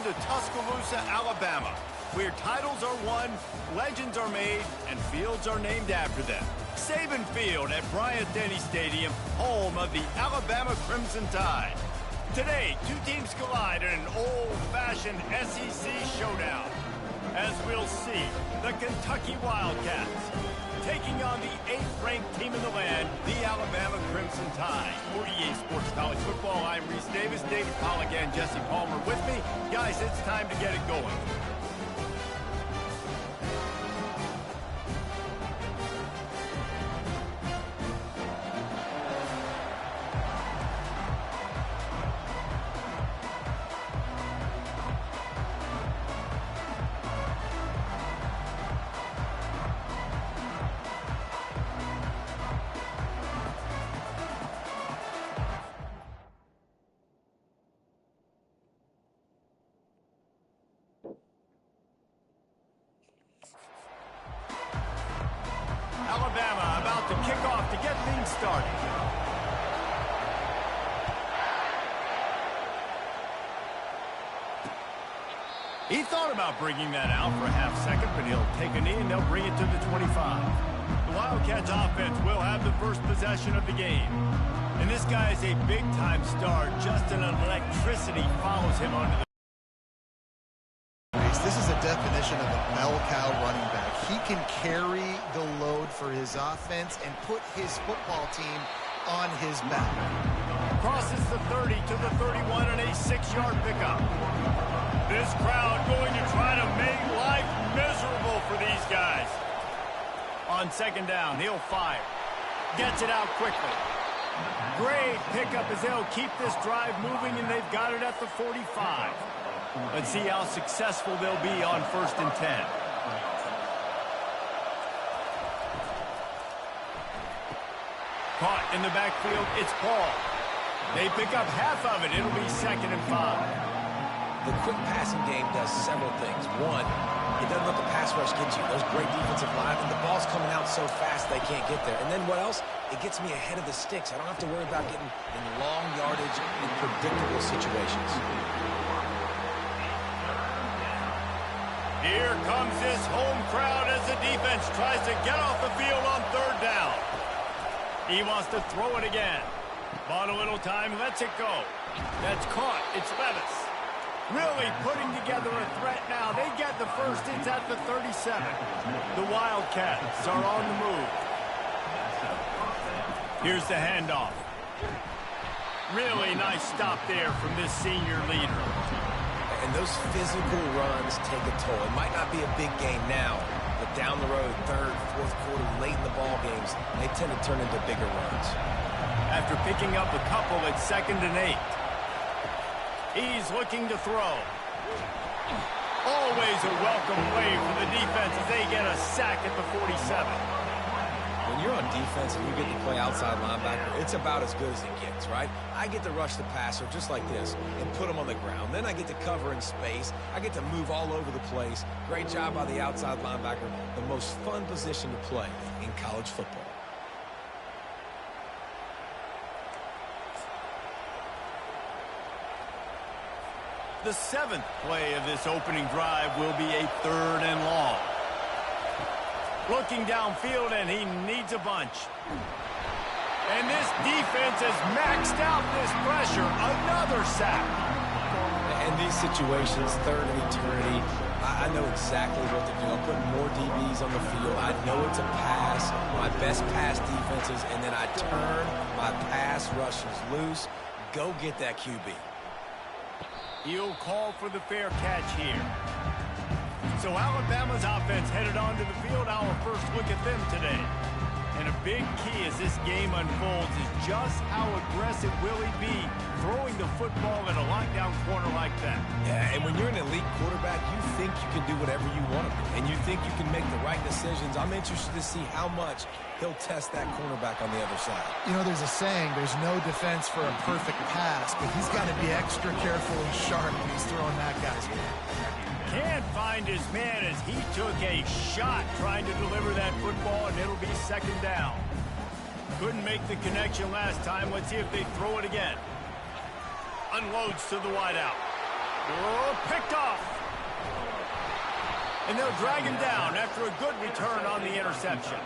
to Tuscaloosa, Alabama, where titles are won, legends are made, and fields are named after them. Saban Field at Bryant-Denny Stadium, home of the Alabama Crimson Tide. Today, two teams collide in an old-fashioned SEC showdown. As we'll see, the Kentucky Wildcats taking on the 8th-ranked team in the land, the Alabama Crimson Tide. For EA Sports College Football, I'm Reese Davis, David Pollack, and Jesse Palmer with me. Guys, it's time to get it going. Alabama about to kick off to get things started. He thought about bringing that out for a half second, but he'll take a knee and they'll bring it to the 25. The Wildcats offense will have the first possession of the game. And this guy is a big-time star. Just an electricity follows him onto the... This is a definition of a bell cow running back. He can carry the load for his offense and put his football team on his back. Crosses the 30 to the 31 and a 6-yard pickup. This crowd going to try to make life miserable for these guys. On second down, he'll fire. Gets it out quickly. Great pickup as they'll keep this drive moving, and they've got it at the 45. Let's see how successful they'll be on 1st and 10. Caught in the backfield, it's Paul. They pick up half of it. It'll be 2nd and 5. The quick passing game does several things. One, it doesn't let the pass rush get you. Those great defensive linemen, the ball's coming out so fast they can't get there. And then what else? It gets me ahead of the sticks. I don't have to worry about getting in long yardage in predictable situations. Here comes this home crowd as the defense tries to get off the field on 3rd down. He wants to throw it again. Bought a little time, lets it go. That's caught. It's Levis. Really putting together a threat now. They get the first. It's at the 37. The Wildcats are on the move. Here's the handoff. Really nice stop there from this senior leader. And those physical runs take a toll. It might not be a big game now, but down the road, 3rd, 4th quarter, late in the ball games, they tend to turn into bigger runs. After picking up a couple at 2nd and 8. He's looking to throw. Always a welcome play for the defense as they get a sack at the 47. When you're on defense and you get to play outside linebacker, it's about as good as it gets, right? I get to rush the passer just like this and put him on the ground. Then I get to cover in space. I get to move all over the place. Great job by the outside linebacker. The most fun position to play in college football. The 7th play of this opening drive will be a 3rd and long. Looking downfield, and he needs a bunch. And this defense has maxed out this pressure. Another sack. In these situations, 3rd and eternity, I know exactly what to do. I'm putting more DBs on the field. I know it's a pass, my best pass defenses, and then I turn my pass rushers loose. Go get that QB. He'll call for the fair catch here. So Alabama's offense headed onto the field. Our first look at them today. And a big key as this game unfolds is just how aggressive will he be throwing the football in a lockdown corner like that. Yeah, and when you're an elite quarterback, you think you can do whatever you want to do, and you think you can make the right decisions. I'm interested to see how much he'll test that cornerback on the other side. You know, there's a saying, there's no defense for a perfect pass, but he's got to be extra careful and sharp when he's throwing that guy's way. Can't find his man as he took a shot trying to deliver that football, and it'll be 2nd down. Couldn't make the connection last time. Let's see if they throw it again. Unloads to the wideout. Oh, picked off. And they'll drag him down after a good return on the interception.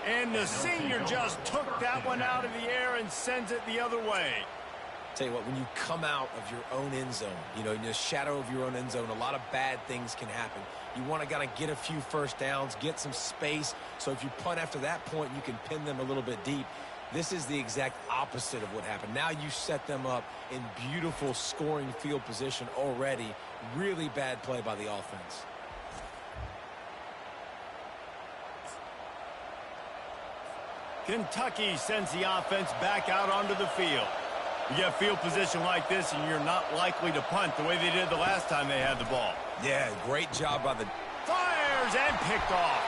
And the senior just took that one out of the air and sends it the other way. Tell you what, when you come out of your own end zone, you know, in the shadow of your own end zone, a lot of bad things can happen. You want to kind of get a few first downs, get some space, so if you punt after that point, you can pin them a little bit deep. This is the exact opposite of what happened. Now you set them up in beautiful scoring field position already. Really bad play by the offense. Kentucky sends the offense back out onto the field. You get field position like this, and you're not likely to punt the way they did the last time they had the ball. Yeah, great job by the... Fires and picked off.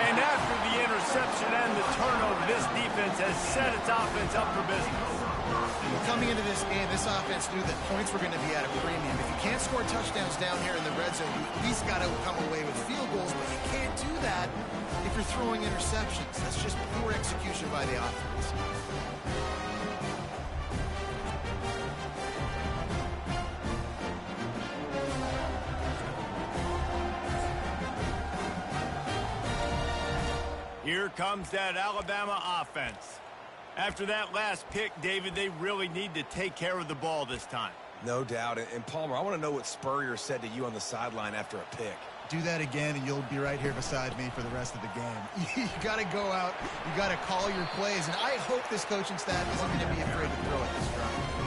And after the interception and the turnover, this defense has set its offense up for business. Coming into this game, this offense knew that points were going to be at a premium. If you can't score touchdowns down here in the red zone, you at least got to come away with field goals, but you can't do that if you're throwing interceptions. That's just poor execution by the offense. Here comes that Alabama offense. After that last pick, David, they really need to take care of the ball this time. No doubt. And Palmer, I want to know what Spurrier said to you on the sideline after a pick. Do that again, and you'll be right here beside me for the rest of the game. You got to go out. You got to call your plays, and I hope this coaching staff isn't going to be afraid to throw it this drive.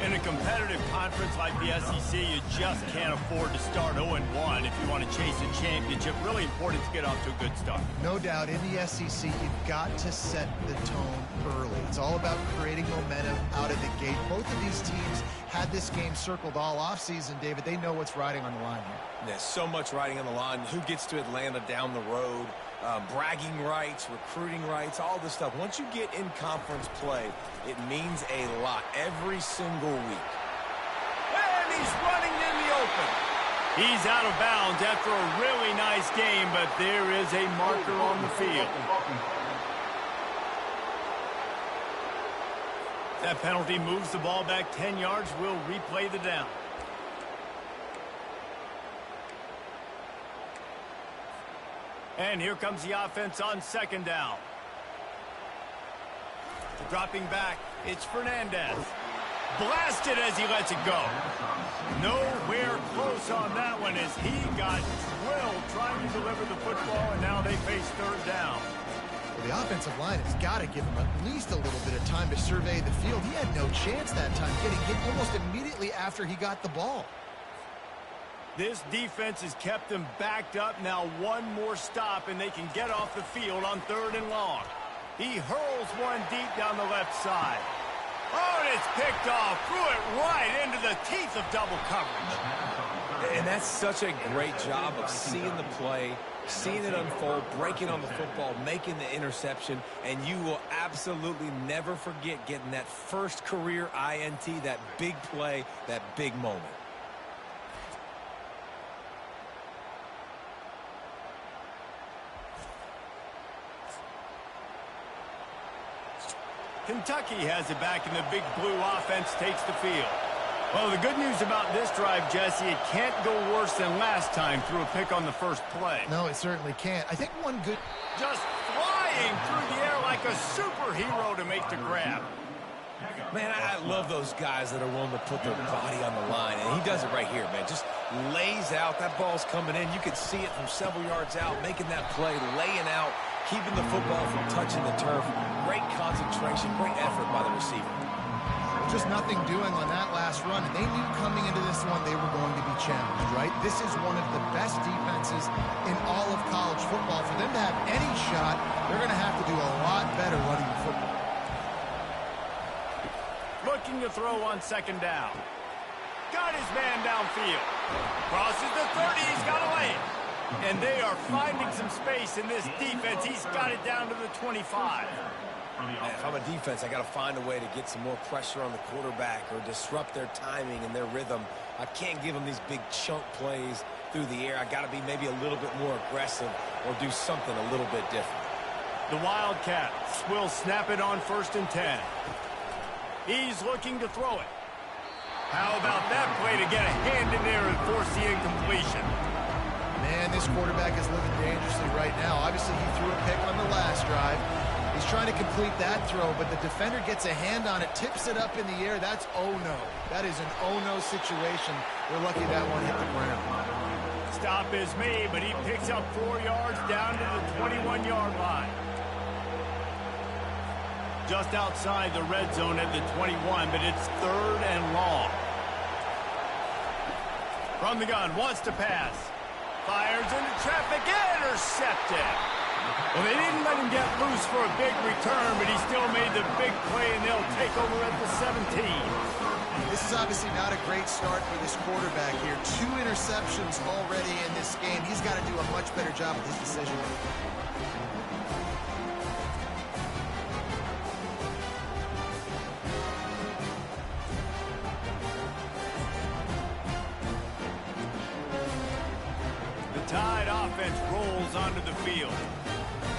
In a competitive conference like the SEC, you just can't afford to start 0-1 if you want to chase a championship. Really important to get off to a good start. No doubt, in the SEC, you've got to set the tone early. It's all about creating momentum out of the gate. Both of these teams had this game circled all offseason, David. They know what's riding on the line here. There's so much riding on the line. Who gets to Atlanta down the road? Bragging rights, recruiting rights, all this stuff. Once you get in conference play, it means a lot every single week. And he's running in the open. He's out of bounds after a really nice game, but there is a marker on the field. That penalty moves the ball back 10 yards. We'll replay the down. And here comes the offense on second down. Dropping back, it's Fernandez. Blasted as he lets it go. Nowhere close on that one as he got drilled trying to deliver the football, and now they face third down. Well, the offensive line has got to give him at least a little bit of time to survey the field. He had no chance that time, getting hit almost immediately after he got the ball. This defense has kept them backed up. Now one more stop, and they can get off the field on third and long. He hurls one deep down the left side. Oh, and it's picked off. Threw it right into the teeth of double coverage. And that's such a great job of seeing the play, seeing it unfold, breaking on the football, making the interception, and you will absolutely never forget getting that first career INT, that big play, that big moment. Kentucky has it back, and the big blue offense takes the field. Well, the good news about this drive, Jesse, it can't go worse than last time through a pick on the first play. No, it certainly can't. I think one good... Just flying through the air like a superhero to make the grab. Man, I love those guys that are willing to put their body on the line, and he does it right here, man. Just lays out. That ball's coming in. You can see it from several yards out, making that play, laying out, keeping the football from touching the turf. Great concentration, great effort by the receiver. Just nothing doing on that last run, and they knew coming into this one they were going to be challenged, right? This is one of the best defenses in all of college football. For them to have any shot, they're going to have to do a lot better running the football. Looking to throw on second down. Got his man downfield. Crosses the 30, he's got a lane. And they are finding some space in this defense. He's got it down to the 25. Man, if I'm a defense, I got to find a way to get some more pressure on the quarterback or disrupt their timing and their rhythm. I can't give them these big chunk plays through the air. I got to be maybe a little bit more aggressive or do something a little bit different. The Wildcats will snap it on 1st and 10. He's looking to throw it. How about that play to get a hand in there and force the incompletion? Man, this quarterback is living dangerously right now. Obviously, he threw a pick on the last drive. He's trying to complete that throw, but the defender gets a hand on it, tips it up in the air. That's oh-no. That is an oh-no situation. We're lucky that one hit the ground. Stop is made, but he picks up 4 yards down to the 21-yard line. Just outside the red zone at the 21, but it's 3rd and long. From the gun, wants to pass. Fires into traffic, intercepted. Well, they didn't let him get loose for a big return, but he still made the big play, and they'll take over at the 17. This is obviously not a great start for this quarterback here. 2 interceptions already in this game. He's got to do a much better job with his decision making. Tide offense rolls onto the field.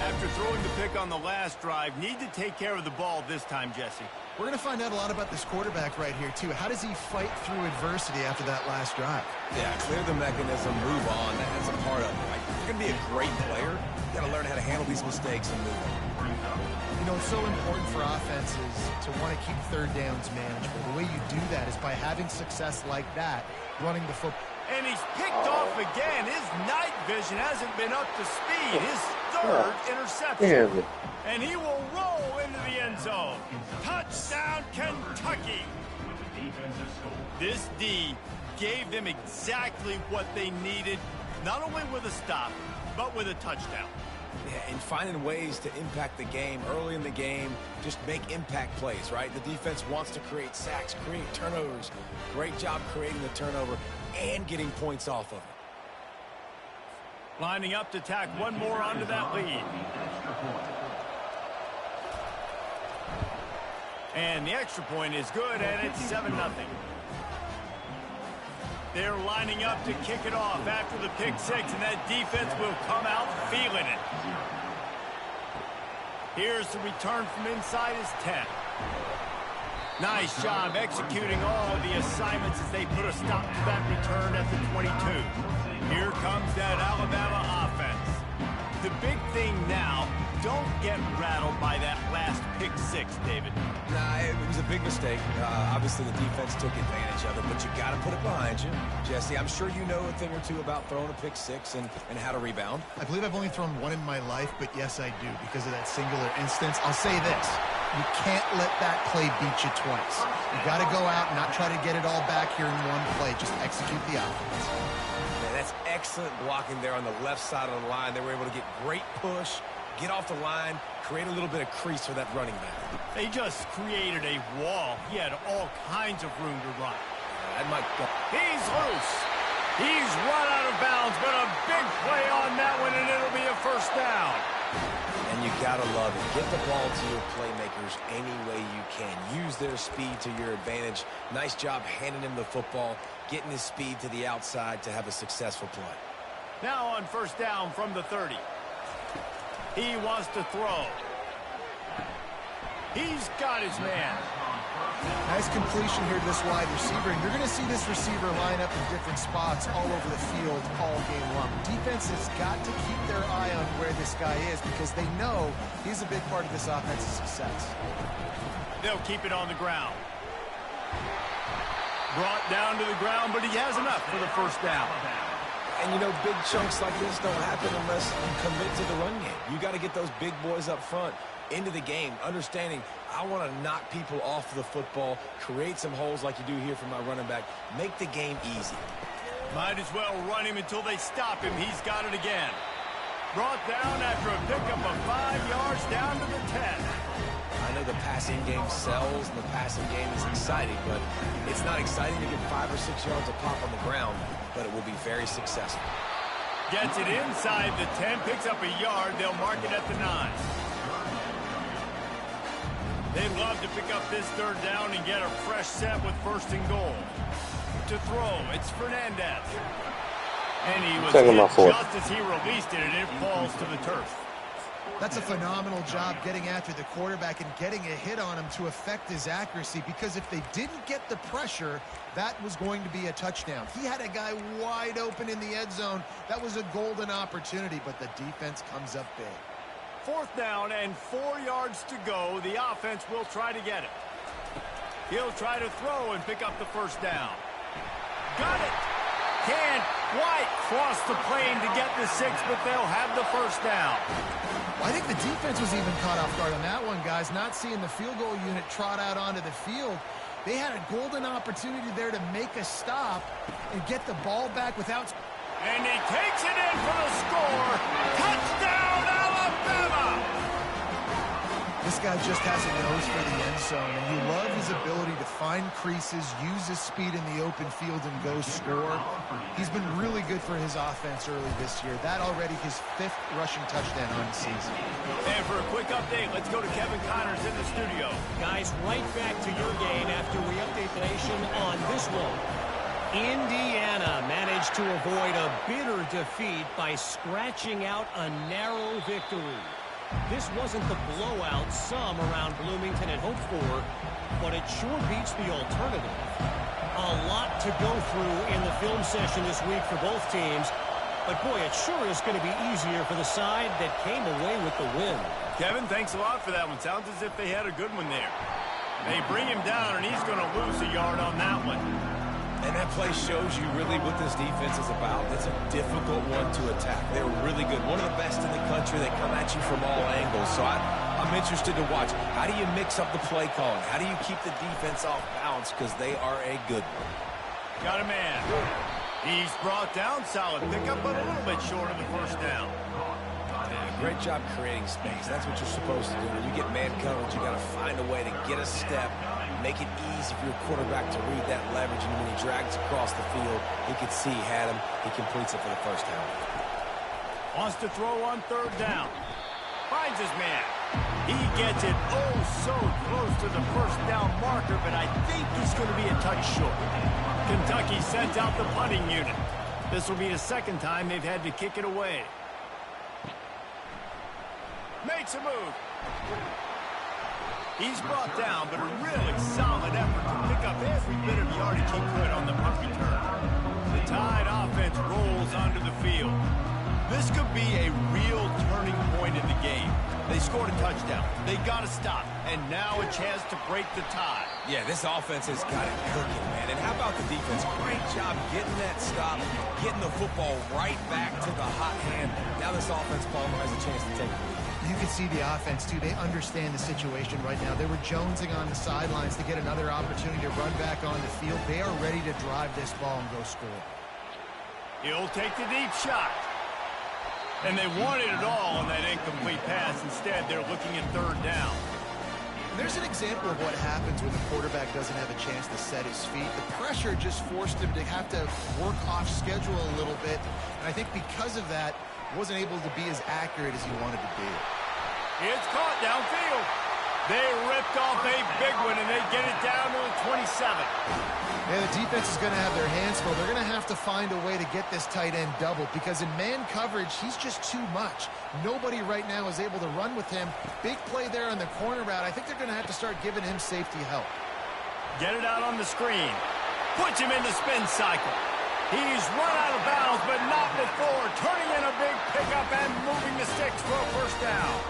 After throwing the pick on the last drive, need to take care of the ball this time, Jesse. We're going to find out a lot about this quarterback right here, too. How does he fight through adversity after that last drive? Yeah, clear the mechanism, move on. That's a part of it, right? If you're going to be a great player, you got to learn how to handle these mistakes and move on. You know, it's so important for offenses to want to keep 3rd downs manageable. The way you do that is by having success like that, running the football. And he's picked off again. His night vision hasn't been up to speed. His 3rd interception. And he will roll into the end zone. Touchdown, Kentucky. This D gave them exactly what they needed, not only with a stop, but with a touchdown. Yeah, and finding ways to impact the game early in the game, just make impact plays, right? The defense wants to create sacks, create turnovers. Great job creating the turnover and getting points off of it. Lining up to tack one more onto that lead. And the extra point is good, and it's 7-0. They're lining up to kick it off after the pick 6, and that defense will come out feeling it. Here's the return from inside his 10. Nice job executing all the assignments as they put a stop to that return at the 22. Here comes that Alabama offense. The big thing now, don't get rattled by that last pick 6, David. Nah, it was a big mistake. Obviously, the defense took advantage of it, but you got to put it behind you. Jesse, I'm sure you know a thing or two about throwing a pick 6 and how to rebound. I believe I've only thrown one in my life, but yes, I do, because of that singular instance. I'll say this. You can't let that play beat you twice. You got to go out and not try to get it all back here in one play. Just execute the offense. Man, that's excellent blocking there on the left side of the line. They were able to get great push, get off the line, create a little bit of crease for that running back. They just created a wall. He had all kinds of room to run. That might go. He's loose. He's run out of bounds, but a big play on that one, and it'll be a 1st down. And you gotta love it. Get the ball to your playmakers any way you can. Use their speed to your advantage. Nice job handing him the football, getting his speed to the outside to have a successful play. Now on 1st down from the 30. He wants to throw. He's got his man. Nice completion here to this wide receiver, and you're going to see this receiver line up in different spots all over the field all game long. Defense has got to keep their eye on where this guy is because they know he's a big part of this offense's success. They'll keep it on the ground. Brought down to the ground, but he has enough for the 1st down. And, you know, big chunks like this don't happen unless you commit to the run game. You got to get those big boys up front into the game, understanding I want to knock people off the football, create some holes like you do here for my running back, make the game easy. Might as well run him until they stop him. He's got it again. Brought down after a pickup of 5 yards down to the 10. I know the passing game sells and the passing game is exciting, but it's not exciting to get 5 or 6 yards a pop on the ground, but it will be very successful. Gets it inside the 10, picks up a yard. They'll mark it at the 9. They'd love to pick up this 3rd down and get a fresh set with 1st and goal. To throw, it's Fernandez. And he was hit just as he released it, and it falls to the turf. That's a phenomenal job getting after the quarterback and getting a hit on him to affect his accuracy, because if they didn't get the pressure, that was going to be a touchdown. He had a guy wide open in the end zone. That was a golden opportunity, but the defense comes up big. 4th down and 4 yards to go. The offense will try to get it. He'll try to throw and pick up the 1st down. Got it. Can't quite cross the plane to get the 6, but they'll have the 1st down. I think the defense was even caught off guard on that one, guys, not seeing the field goal unit trot out onto the field. They had a golden opportunity there to make a stop and get the ball back without... And he takes it in for the score. Touchdown, Alabama! This guy just has a nose for the end zone, and you love his ability to find creases, use his speed in the open field, and go score. He's been really good for his offense early this year. That already his 5th rushing touchdown on the season. And for a quick update, let's go to Kevin Connors in the studio. Guys, right back to your game after we update the nation on this one. Indiana managed to avoid a bitter defeat by scratching out a narrow victory. This wasn't the blowout some around Bloomington had hoped for, but it sure beats the alternative. A lot to go through in the film session this week for both teams, but boy, it sure is going to be easier for the side that came away with the win. Kevin, thanks a lot for that one. Sounds as if they had a good one there. They bring him down, and he's going to lose a yard on that one. And that play shows you really what this defense is about. It's a difficult one to attack. They're really good. One of the best in the country. They come at you from all angles. So I'm interested to watch. How do you mix up the play calling? How do you keep the defense off balance? Because they are a good one. Got a man. He's brought down. Solid pickup, but a little bit short of the 1st down. Great job creating space. That's what you're supposed to do. When you get man coverage, you got to find a way to get a step, make it easy for your quarterback to read that leverage, and when he drags across the field, he can see he had him. He completes it for the 1st down. Wants to throw on 3rd down. Finds his man. He gets it so close to the 1st down marker, but I think he's going to be a touch short. Kentucky sends out the punting unit. This will be the 2nd time they've had to kick it away. Makes a move. He's brought down, but a really solid effort to pick up every bit of yardage he could on the punt return. The Tide offense rolls onto the field. This could be a real turning point in the game. They scored a touchdown. They got to stop, and now a chance to break the tie. Yeah, this offense has got it cooking, man. And how about the defense? Great job getting that stop, getting the football right back to the hot hand. Now this offense, Palmer, has a chance to take the lead. You can see the offense, too. They understand the situation right now. They were jonesing on the sidelines to get another opportunity to run back on the field. They are ready to drive this ball and go score. He'll take the deep shot. And they wanted it all on that incomplete pass. Instead, they're looking at 3rd down. There's an example of what happens when the quarterback doesn't have a chance to set his feet. The pressure just forced him to have to work off schedule a little bit. And I think because of that, wasn't able to be as accurate as he wanted to be. It's caught downfield. They ripped off a big one, and they get it down to the 27. Yeah, the defense is going to have their hands full. They're going to have to find a way to get this tight end double, because in man coverage, he's just too much. Nobody right now is able to run with him. Big play there on the corner route. I think they're going to have to start giving him safety help. Get it out on the screen. Puts him in the spin cycle. He's run out of bounds, but not before. Turning in a big pickup and moving the sticks for a 1st down.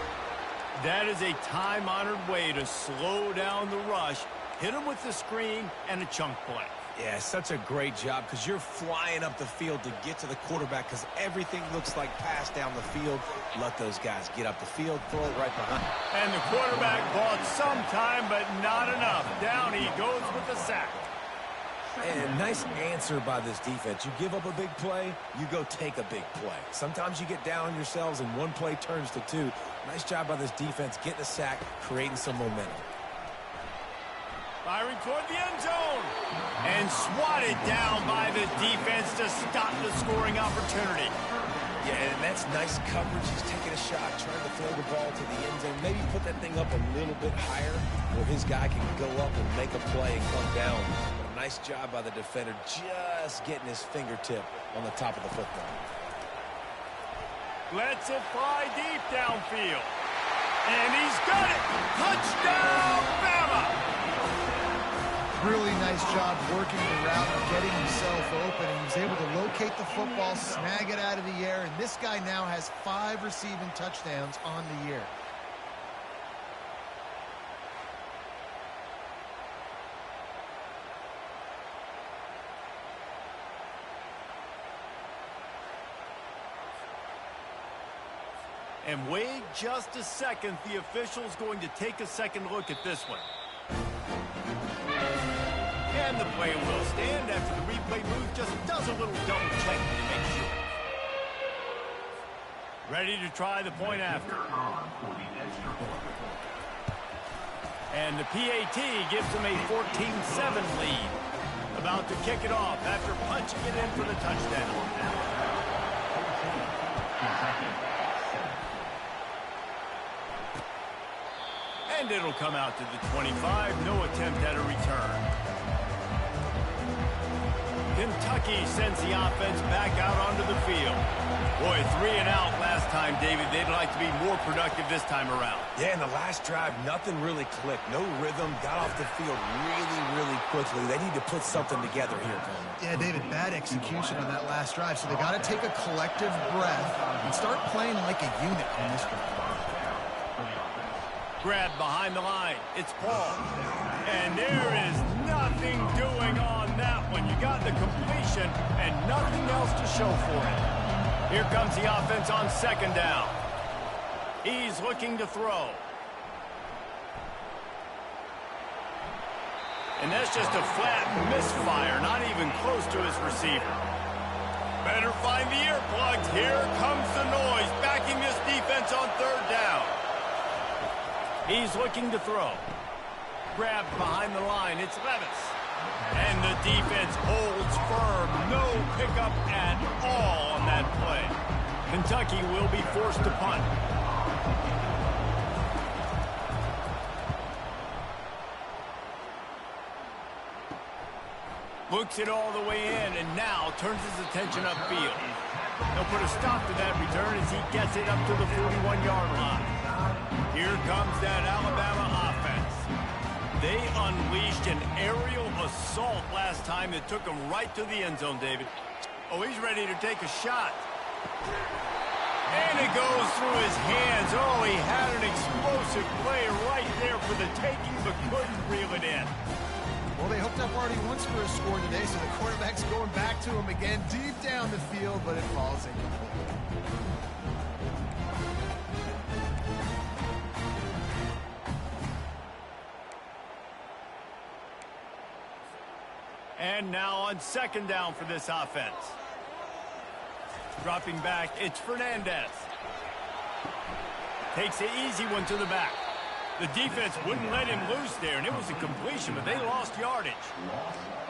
That is a time-honored way to slow down the rush, hit him with the screen, and a chunk play. Yeah, such a great job, because you're flying up the field to get to the quarterback, because everything looks like pass down the field. Let those guys get up the field, throw it right behind. And the quarterback bought some time, but not enough. Down he goes with the sack. And nice answer by this defense. You give up a big play, you go take a big play. Sometimes you get down on yourselves and one play turns to 2. Nice job by this defense getting a sack, creating some momentum. Firing toward the end zone. And swatted down by the defense to stop the scoring opportunity. Yeah, and that's nice coverage. He's taking a shot, trying to throw the ball to the end zone. Maybe put that thing up a little bit higher where his guy can go up and make a play and come down. Nice job by the defender, just getting his fingertip on the top of the football. Lets it fly deep downfield. And he's got it! Touchdown, Bama! Really nice job working the route and getting himself open. And he was able to locate the football, snag it out of the air, and this guy now has 5 receiving touchdowns on the year. And wait just a second, the official's going to take a second look at this one. And the play will stand after the replay booth just does a little double check to make sure. Ready to try the point after. And the PAT gives them a 14-7 lead. About to kick it off after punching it in for the touchdown. And it'll come out to the 25. No attempt at a return. Kentucky sends the offense back out onto the field. Boy, 3 and out last time, David. They'd like to be more productive this time around. Yeah, in the last drive, nothing really clicked. No rhythm, got off the field really quickly. They need to put something together here, Coleman. Yeah, David, bad execution on that last drive. So they got to take a collective breath and start playing like a unit on this drive. Grab behind the line. It's Paul. And there is nothing doing on that one. You got the completion and nothing else to show for it. Here comes the offense on second down. He's looking to throw. And that's just a flat misfire, not even close to his receiver. Better find the earplugs. Here comes the noise, backing this defense on third down. He's looking to throw. Grabbed behind the line. It's Levis. And the defense holds firm. No pickup at all on that play. Kentucky will be forced to punt. Looks it all the way in and now turns his attention upfield. He'll put a stop to that return as he gets it up to the 41-yard line. Here comes that Alabama offense. They unleashed an aerial assault last time that took them right to the end zone, David. Oh, he's ready to take a shot. And it goes through his hands. Oh, he had an explosive play right there for the taking, but couldn't reel it in. Well, they hooked up already once for a score today, so the quarterback's going back to him again deep down the field, but it falls incomplete. And now on second down for this offense. Dropping back, it's Fernandez. Takes the easy one to the back. The defense wouldn't let him loose there, and it was a completion, but they lost yardage.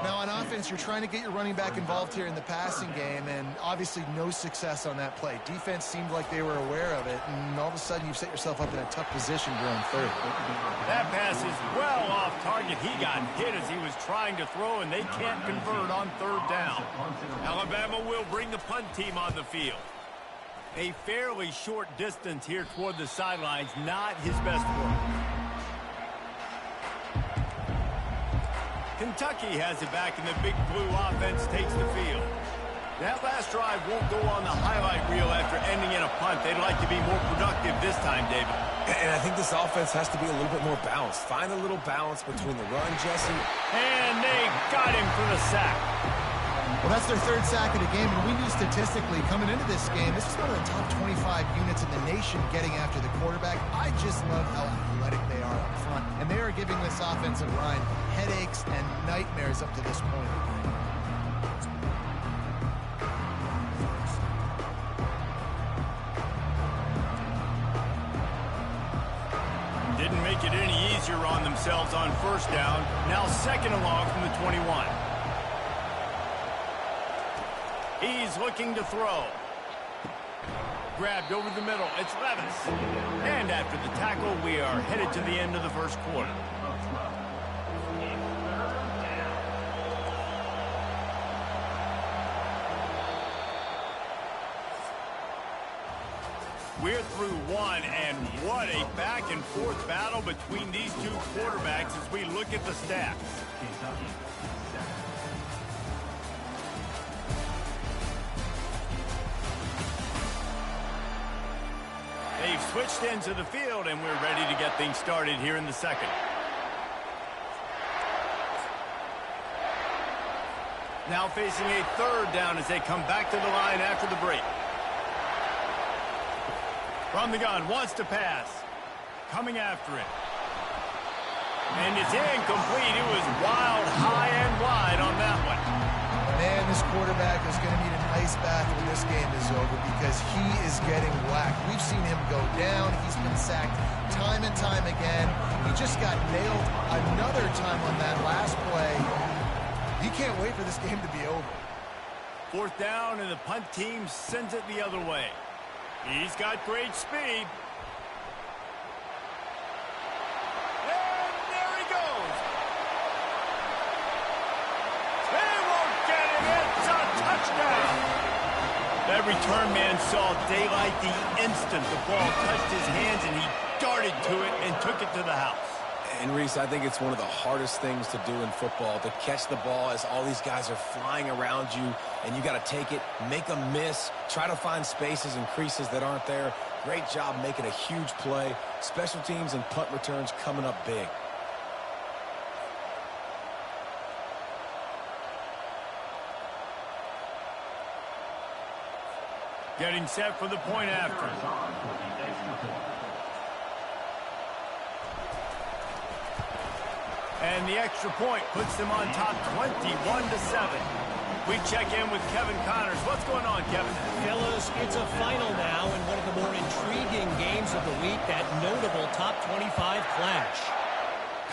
Now on offense, you're trying to get your running back involved here in the passing game, and obviously no success on that play. Defense seemed like they were aware of it, and all of a sudden you've set yourself up in a tough position going third. That pass is well off target. He got hit as he was trying to throw, and they can't convert on third down. Alabama will bring the punt team on the field. A fairly short distance here toward the sidelines, not his best work. Kentucky has it back, and the Big Blue offense takes the field. That last drive won't go on the highlight reel after ending in a punt. They'd like to be more productive this time, David. And I think this offense has to be a little bit more balanced. Find a little balance between the run, Jesse. And they got him for the sack. Well, that's their third sack of the game, and we knew statistically coming into this game, this is one of the top 25 units in the nation getting after the quarterback. I just love how athletic they are up front, and they are giving this offensive line headaches and nightmares up to this point. Didn't make it any easier on themselves on first down. Now second along from the 21. He's looking to throw. Grabbed over the middle. It's Levis. And after the tackle, we are headed to the end of the first quarter. We're through one, and what a back-and-forth battle between these two quarterbacks as we look at the stats. They've switched ends of the field, and we're ready to get things started here in the second. Now facing a third down as they come back to the line after the break. From the gun, wants to pass. Coming after it. And it's incomplete. It was wild, high and wide on that one. Man, this quarterback is going to need an ice bath when this game is over because he is getting whacked. We've seen him go down. He's been sacked time and time again. He just got nailed another time on that last play. He can't wait for this game to be over. Fourth down, and the punt team sends it the other way. He's got great speed. And there he goes. They won't get it. It's a touchdown. That return man saw daylight the instant the ball touched his hands, and he darted to it and took it to the house. And Reese, I think it's one of the hardest things to do in football, to catch the ball as all these guys are flying around you, and you got to take it, make them miss, try to find spaces and creases that aren't there. Great job making a huge play. Special teams and punt returns coming up big. Getting set for the point after. And the extra point puts them on top 21-7. We check in with Kevin Connors. What's going on, Kevin? Fellas, it's a final now in one of the more intriguing games of the week, that notable top 25 clash.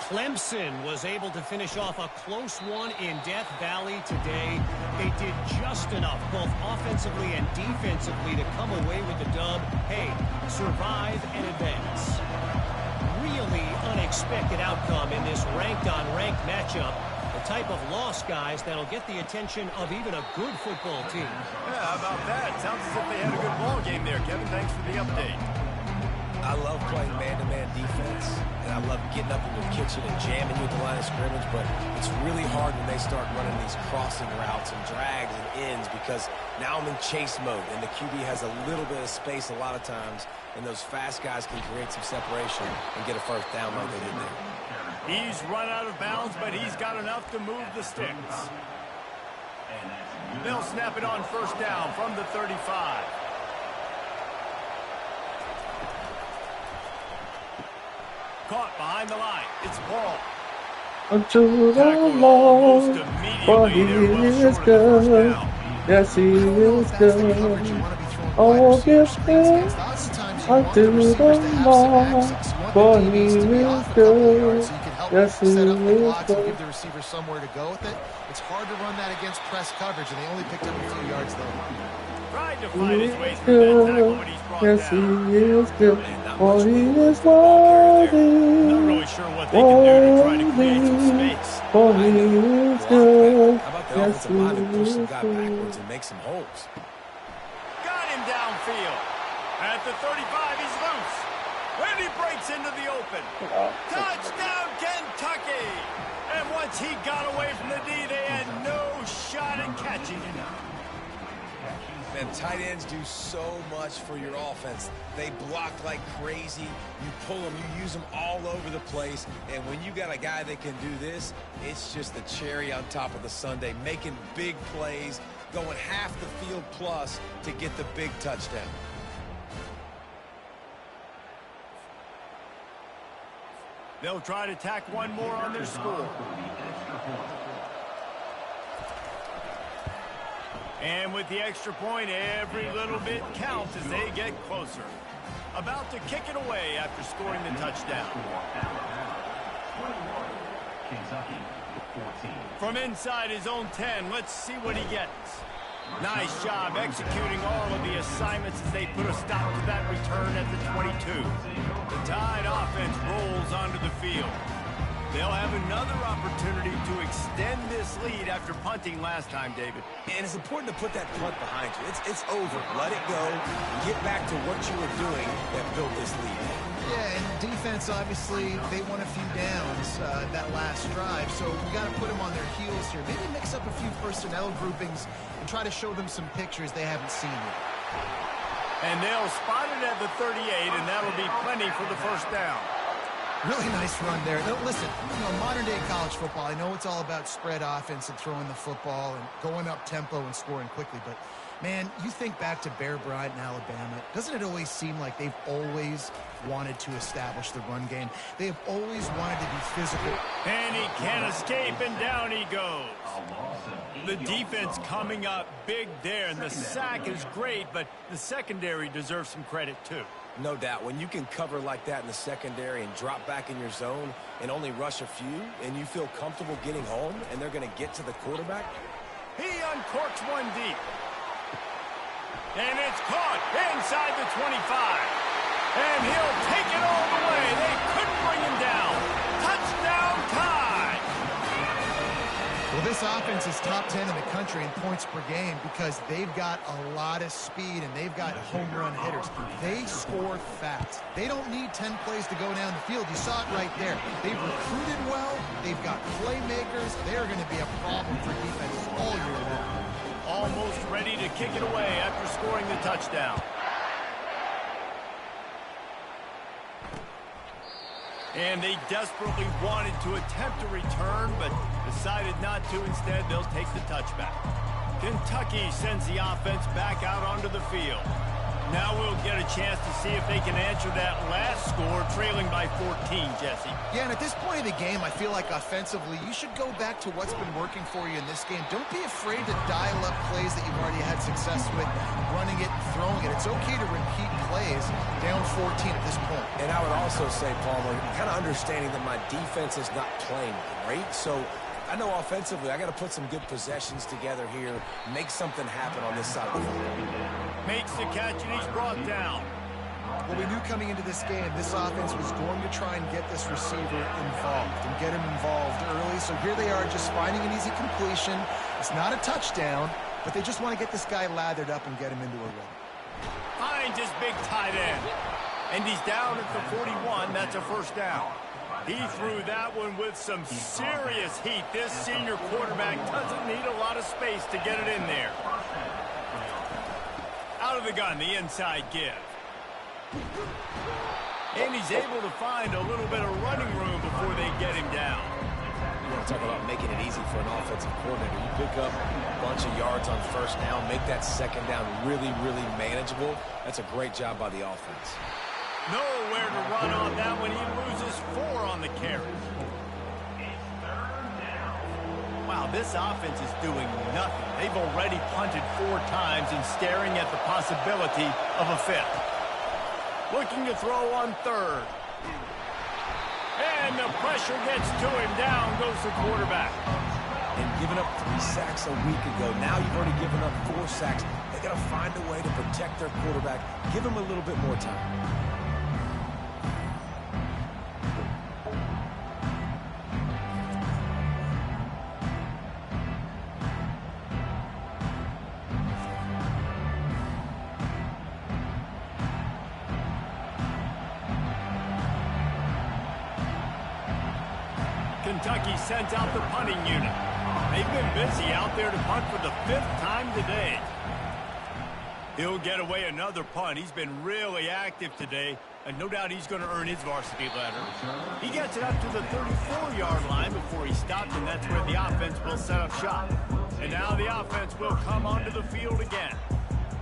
Clemson was able to finish off a close one in Death Valley today. They did just enough, both offensively and defensively, to come away with the dub. Hey, survive and advance. Really unexpected outcome in this ranked-on-ranked matchup. The type of loss, guys, that'll get the attention of even a good football team. Yeah, how about that? Sounds as if they had a good ball game there, Kevin. Thanks for the update. I love playing man-to-man defense, and I love getting up in your kitchen and jamming you at the line of scrimmage, but it's really hard when they start running these crossing routes and drags and ends, because now I'm in chase mode, and the QB has a little bit of space a lot of times, and those fast guys can create some separation and get a first down like they did there. He's run out of bounds, but he's got enough to move the sticks. They'll snap it on first down from the 35. Caught behind the line. It's Paul. Unto the Lord, for he is good. Yes, he is good. Oh, give thanks unto the Lord, for he is good. Yes, he is good. Give the receiver somewhere to go with it. It's hard to run that against press coverage, and they only picked up a few yards there. Tried to find his way through that tackle when he's brought yes, down. he is good. For he is worthy. Not really sure what they can do to try to create some space. For he is good. How about the Yes, offensive line who push he some is guy good. backwards and make some holes? Got him downfield. At the 35, he's loose. And he breaks into the open. Touchdown, Kentucky! And once he got away from the D, they had no shot at catching him. Man, tight ends do so much for your offense. They block like crazy. You pull them, you use them all over the place. And when you got a guy that can do this, it's just the cherry on top of the sundae, making big plays, going half the field plus to get the big touchdown. They'll try to tack one more on their score. And with the extra point, every little bit counts as they get closer. About to kick it away after scoring the touchdown. From inside his own 10, let's see what he gets. Nice job executing all of the assignments as they put a stop to that return at the 22. The Tide offense rolls onto the field. They'll have another opportunity to extend this lead after punting last time, David. And it's important to put that punt behind you. It's over. Let it go. Get back to what you were doing that built this lead. Yeah, and defense, obviously, they won a few downs that last drive, so we got to put them on their heels here. Maybe mix up a few personnel groupings and try to show them some pictures they haven't seen yet. And they'll spot it at the 38, and that'll be plenty for the first down. Really nice run there. Now, listen, modern-day college football, I know it's all about spread offense and throwing the football and going up tempo and scoring quickly, but, man, you think back to Bear Bryant in Alabama, doesn't it always seem like they've always wanted to establish the run game? They have always wanted to be physical. And he can't escape, and down he goes. The defense coming up big there, and the sack is great, but the secondary deserves some credit, too. No doubt. When you can cover like that in the secondary and drop back in your zone and only rush a few, and you feel comfortable getting home, and they're going to get to the quarterback. He uncorks one deep. And it's caught inside the 25. And he'll take it all the way. They couldn't bring him down. Touchdown tie. Well, this offense is top 10 in the country in points per game because they've got a lot of speed and they've got home run hitters. They score fast. They don't need 10 plays to go down the field. You saw it right there. They've recruited well. They've got playmakers. They're going to be a problem for defenses all year long. Almost ready to kick it away after scoring the touchdown. And they desperately wanted to attempt a return, but decided not to. Instead, they'll take the touchback. Kentucky sends the offense back out onto the field. Now we'll get a chance to see if they can answer that last score, trailing by 14, Jesse. Yeah, and at this point of the game, I feel like offensively, you should go back to what's been working for you in this game. Don't be afraid to dial up plays that you've already had success with, running it and throwing it. It's okay to repeat plays down 14 at this point. And I would also say, Palmer, kind of understanding that my defense is not playing great, so I know offensively I got to put some good possessions together here, make something happen on this side of the football. Makes the catch, and he's brought down. Well, we knew coming into this game, this offense was going to try and get this receiver involved and get him involved early. So here they are just finding an easy completion. It's not a touchdown, but they just want to get this guy lathered up and get him into a run. Finds his big tight end. And he's down at the 41. That's a first down. He threw that one with some serious heat. This senior quarterback doesn't need a lot of space to get it in there. Out of the gun, the inside give. And he's able to find a little bit of running room before they get him down. You want to talk about making it easy for an offensive coordinator. You pick up a bunch of yards on first down, make that second down really, really manageable. That's a great job by the offense. Nowhere to run on that one. He loses 4 on the carry. Wow, this offense is doing nothing. They've already punted 4 times and staring at the possibility of a 5th. Looking to throw on 3rd. And the pressure gets to him. Down goes the quarterback. And giving up 3 sacks a week ago. Now you've already given up 4 sacks. They got to find a way to protect their quarterback. Give him a little bit more time. Kentucky sends out the punting unit. They've been busy out there to punt for the 5th time today. He'll get away another punt. He's been really active today, and no doubt he's going to earn his varsity letter. He gets it up to the 34-yard line before he stopped, and that's where the offense will set up shop. And now the offense will come onto the field again.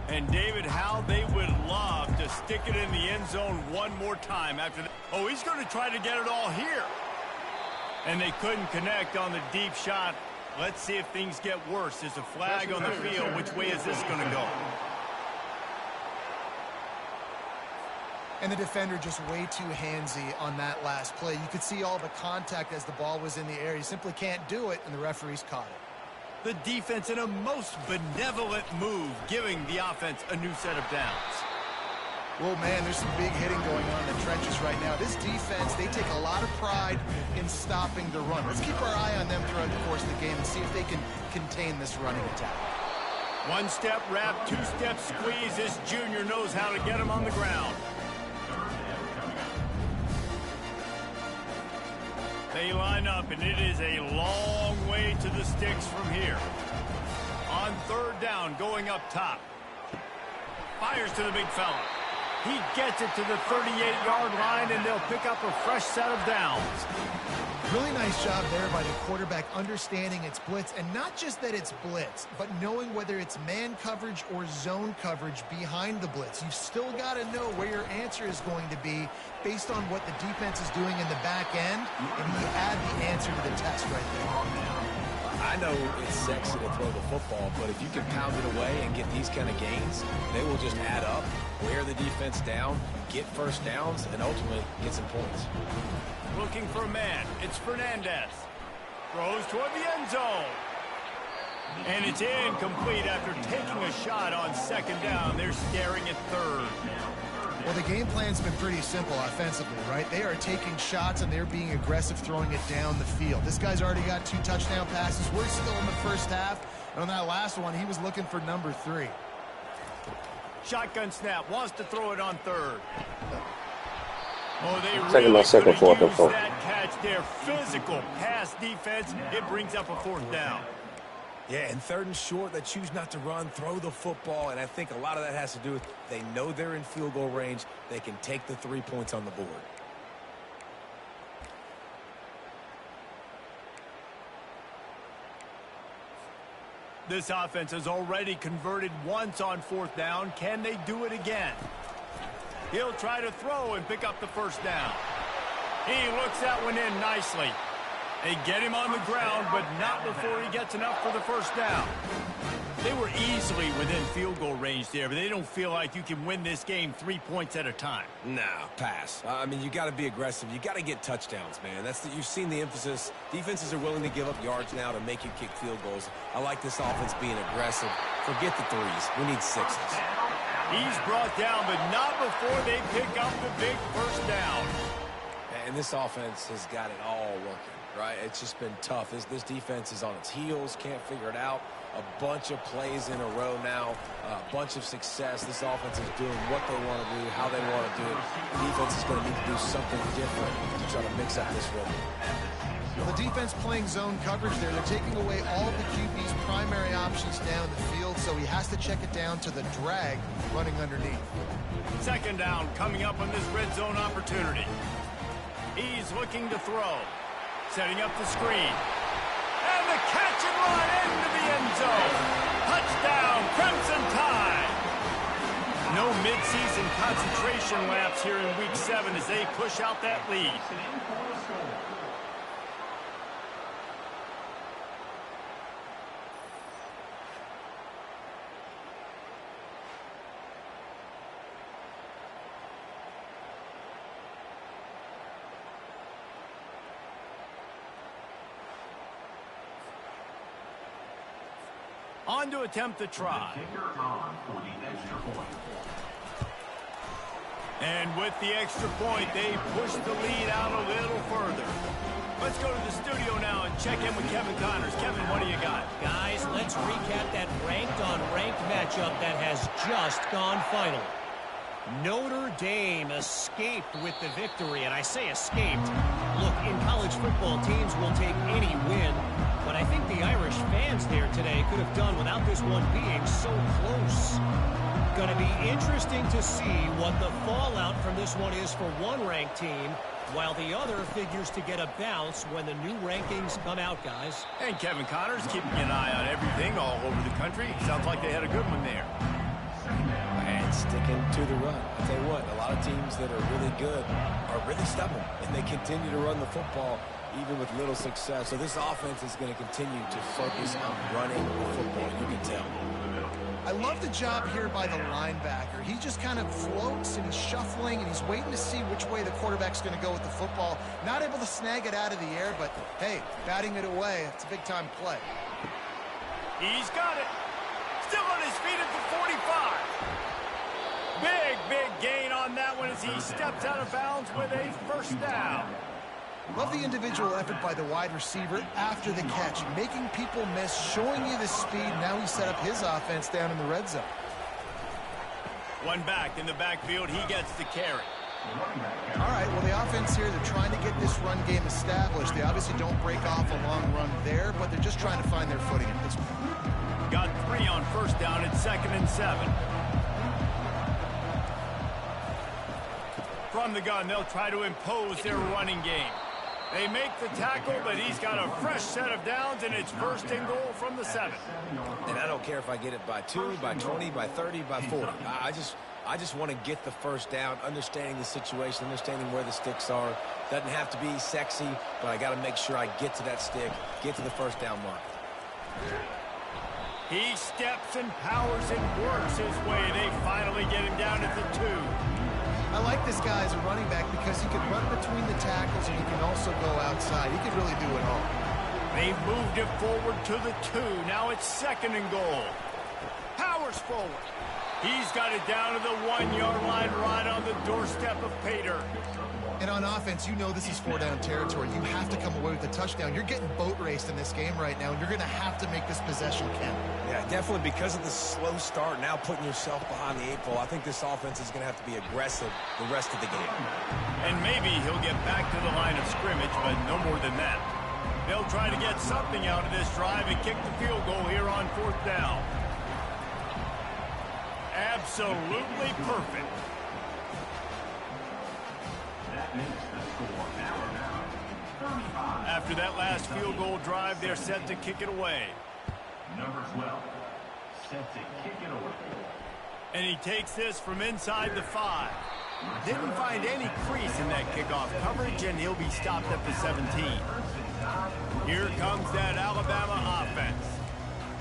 And David, how they would love to stick it in the end zone one more time after that. Oh, he's going to try to get it all here. And they couldn't connect on the deep shot. Let's see if things get worse. There's a flag on the field. Which way is this going to go? And the defender just way too handsy on that last play. You could see all the contact as the ball was in the air. He simply can't do it, and the referees caught it. The defense in a most benevolent move, giving the offense a new set of downs. Well, man, there's some big hitting going on in the trenches right now. This defense, they take a lot of pride in stopping the run. Let's keep our eye on them throughout the course of the game and see if they can contain this running attack. One-step wrap, two-step squeeze. This junior knows how to get him on the ground. They line up, and it is a long way to the sticks from here. On third down, going up top. Fires to the big fella. He gets it to the 38-yard line, and they'll pick up a fresh set of downs. Really nice job there by the quarterback understanding it's blitz, and not just that it's blitz, but knowing whether it's man coverage or zone coverage behind the blitz. You've still got to know where your answer is going to be based on what the defense is doing in the back end, and he had the answer to the test right there. I know it's sexy to throw the football, but if you can pound it away and get these kind of gains, they will just add up, wear the defense down, get first downs, and ultimately get some points. Looking for a man. It's Fernandez. Throws toward the end zone. And it's incomplete after taking a shot on second down. They're staring at third. Well, the game plan's been pretty simple offensively, right? They are taking shots, and they're being aggressive, throwing it down the field. This guy's already got 2 touchdown passes. We're still in the first half. And on that last one, he was looking for number 3. Shotgun snap. Wants to throw it on third. Oh, they Second, really second, fourth, and use fourth. that catch. Their physical pass defense. It brings up a fourth down. Yeah, and third and short, they choose not to run, throw the football, and I think a lot of that has to do with they know they're in field goal range. They can take the 3 points on the board. This offense has already converted once on fourth down. Can they do it again? He'll try to throw and pick up the first down. He looks that one in nicely. They get him on the ground, but not before he gets enough for the first down. They were easily within field goal range there, but they don't feel like you can win this game 3 points at a time. Nah, pass. I mean, you got to be aggressive. You got to get touchdowns, man. You've seen the emphasis. Defenses are willing to give up yards now to make you kick field goals. I like this offense being aggressive. Forget the threes. We need 6s. He's brought down, but not before they pick up the big first down. And this offense has got it all working, right? It's just been tough. This defense is on its heels, can't figure it out. A bunch of plays in a row now, a bunch of success. This offense is doing what they want to do, how they want to do it. The defense is going to need to do something different to try to mix up this rhythm. Well, the defense playing zone coverage there. They're taking away all the QB's primary options down the field, so he has to check it down to the drag running underneath. Second down coming up on this red zone opportunity. He's looking to throw. Setting up the screen. And the catch and run into the end zone. Touchdown, Crimson Tide. No midseason concentration laps here in Week 7 as they push out that lead. On to attempt the try. And with the extra point, they push the lead out a little further. Let's go to the studio now and check in with Kevin Connors. Kevin, what do you got? Guys, let's recap that ranked-on-ranked matchup that has just gone final. Notre Dame escaped with the victory, and I say escaped. Look, in college football, teams will take any win, but I think the Irish fans there today could have done without this one being so close. Going to be interesting to see what the fallout from this one is for one ranked team, while the other figures to get a bounce when the new rankings come out, guys. And Kevin Connors keeping an eye on everything all over the country. Sounds like they had a good one there. And sticking to the run. I tell you what, a lot of teams that are really good are really stubborn, and they continue to run the football even with little success. So this offense is going to continue to focus on running the football, you can tell. I love the job here by the linebacker. He just kind of floats and he's shuffling and he's waiting to see which way the quarterback's going to go with the football. Not able to snag it out of the air, but hey, batting it away, it's a big-time play. He's got it. Still on his feet at the 45. Big gain as he steps out of bounds with a first down. Love the individual effort by the wide receiver after the catch, making people miss, showing you the speed. Now he set up his offense down in the red zone. One back in the backfield, he gets the carry. All right, well, the offense here, they're trying to get this run game established. They obviously don't break off a long run there, but they're just trying to find their footing at this point. Got 3 on first down at 2nd and 7. From the gun, they'll try to impose their running game. They make the tackle, but he's got a fresh set of downs, and it's 1st and goal from the 7. And I don't care if I get it by 2, by 20, by 30, by 40. I just want to get the first down, understanding the situation, understanding where the sticks are. Doesn't have to be sexy, but I got to make sure I get to that stick, get to the first down mark. He steps and powers and works his way. They finally get him down at the 2. I like this guy as a running back because he can run between the tackles and he can also go outside. He can really do it all. They've moved it forward to the 2. Now it's 2nd and goal. Powers forward. He's got it down to the 1-yard line right on the doorstep of Pater. And on offense, you know this is 4-down territory. You have to come away with a touchdown. You're getting boat raced in this game right now, and you're going to have to make this possession count. Yeah, definitely because of the slow start, now putting yourself behind the 8 ball, I think this offense is going to have to be aggressive the rest of the game. And maybe he'll get back to the line of scrimmage, but no more than that. They'll try to get something out of this drive and kick the field goal here on 4th down. Absolutely perfect. After that last field goal drive, they're set to kick it away. Number 12, set to kick it away. And he takes this from inside the 5. Didn't find any crease in that kickoff coverage, and he'll be stopped at the 17. Here comes that Alabama offense.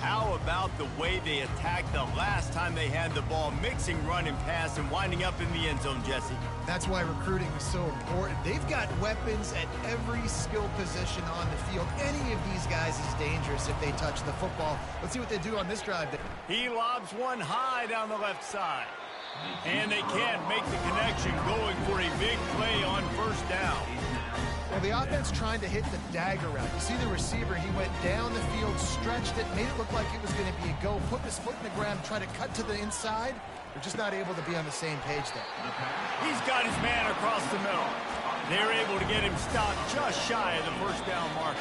How about the way they attacked the last time they had the ball, mixing run and pass and winding up in the end zone, Jesse? That's why recruiting is so important. They've got weapons at every skill position on the field. Any of these guys is dangerous if they touch the football. Let's see what they do on this drive. He lobs one high down the left side. And they can't make the connection, going for a big play on first down. Well, the offense trying to hit the dagger route. You see the receiver, he went down the field, stretched it, made it look like it was going to be a go, put his foot in the ground, tried to cut to the inside. They're just not able to be on the same page there. He's got his man across the middle. They're able to get him stopped just shy of the first down mark.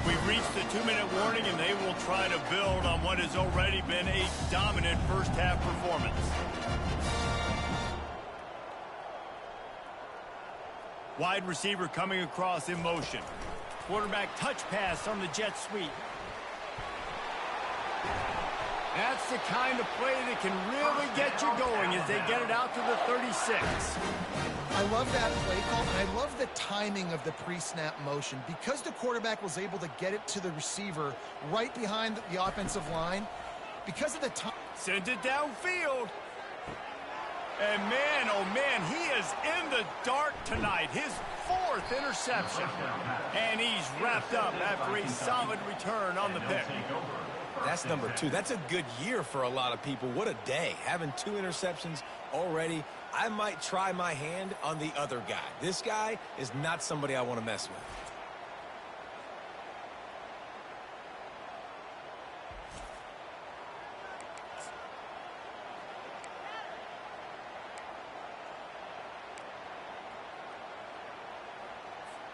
We've reached the 2-minute warning, and they will try to build on what has already been a dominant first-half performance. Wide receiver coming across in motion. Quarterback touch pass on the jet sweep. That's the kind of play that can really get you going as they get it out to the 36. I love that play call, and I love the timing of the pre-snap motion. Because the quarterback was able to get it to the receiver right behind the offensive line, because of the time. Sends it downfield. And man, oh man, he is in the dark tonight. His 4th interception. And he's wrapped up after a solid return on the pick. That's number 2. That's a good year for a lot of people. What a day. Having 2 interceptions already. I might try my hand on the other guy. This guy is not somebody I want to mess with.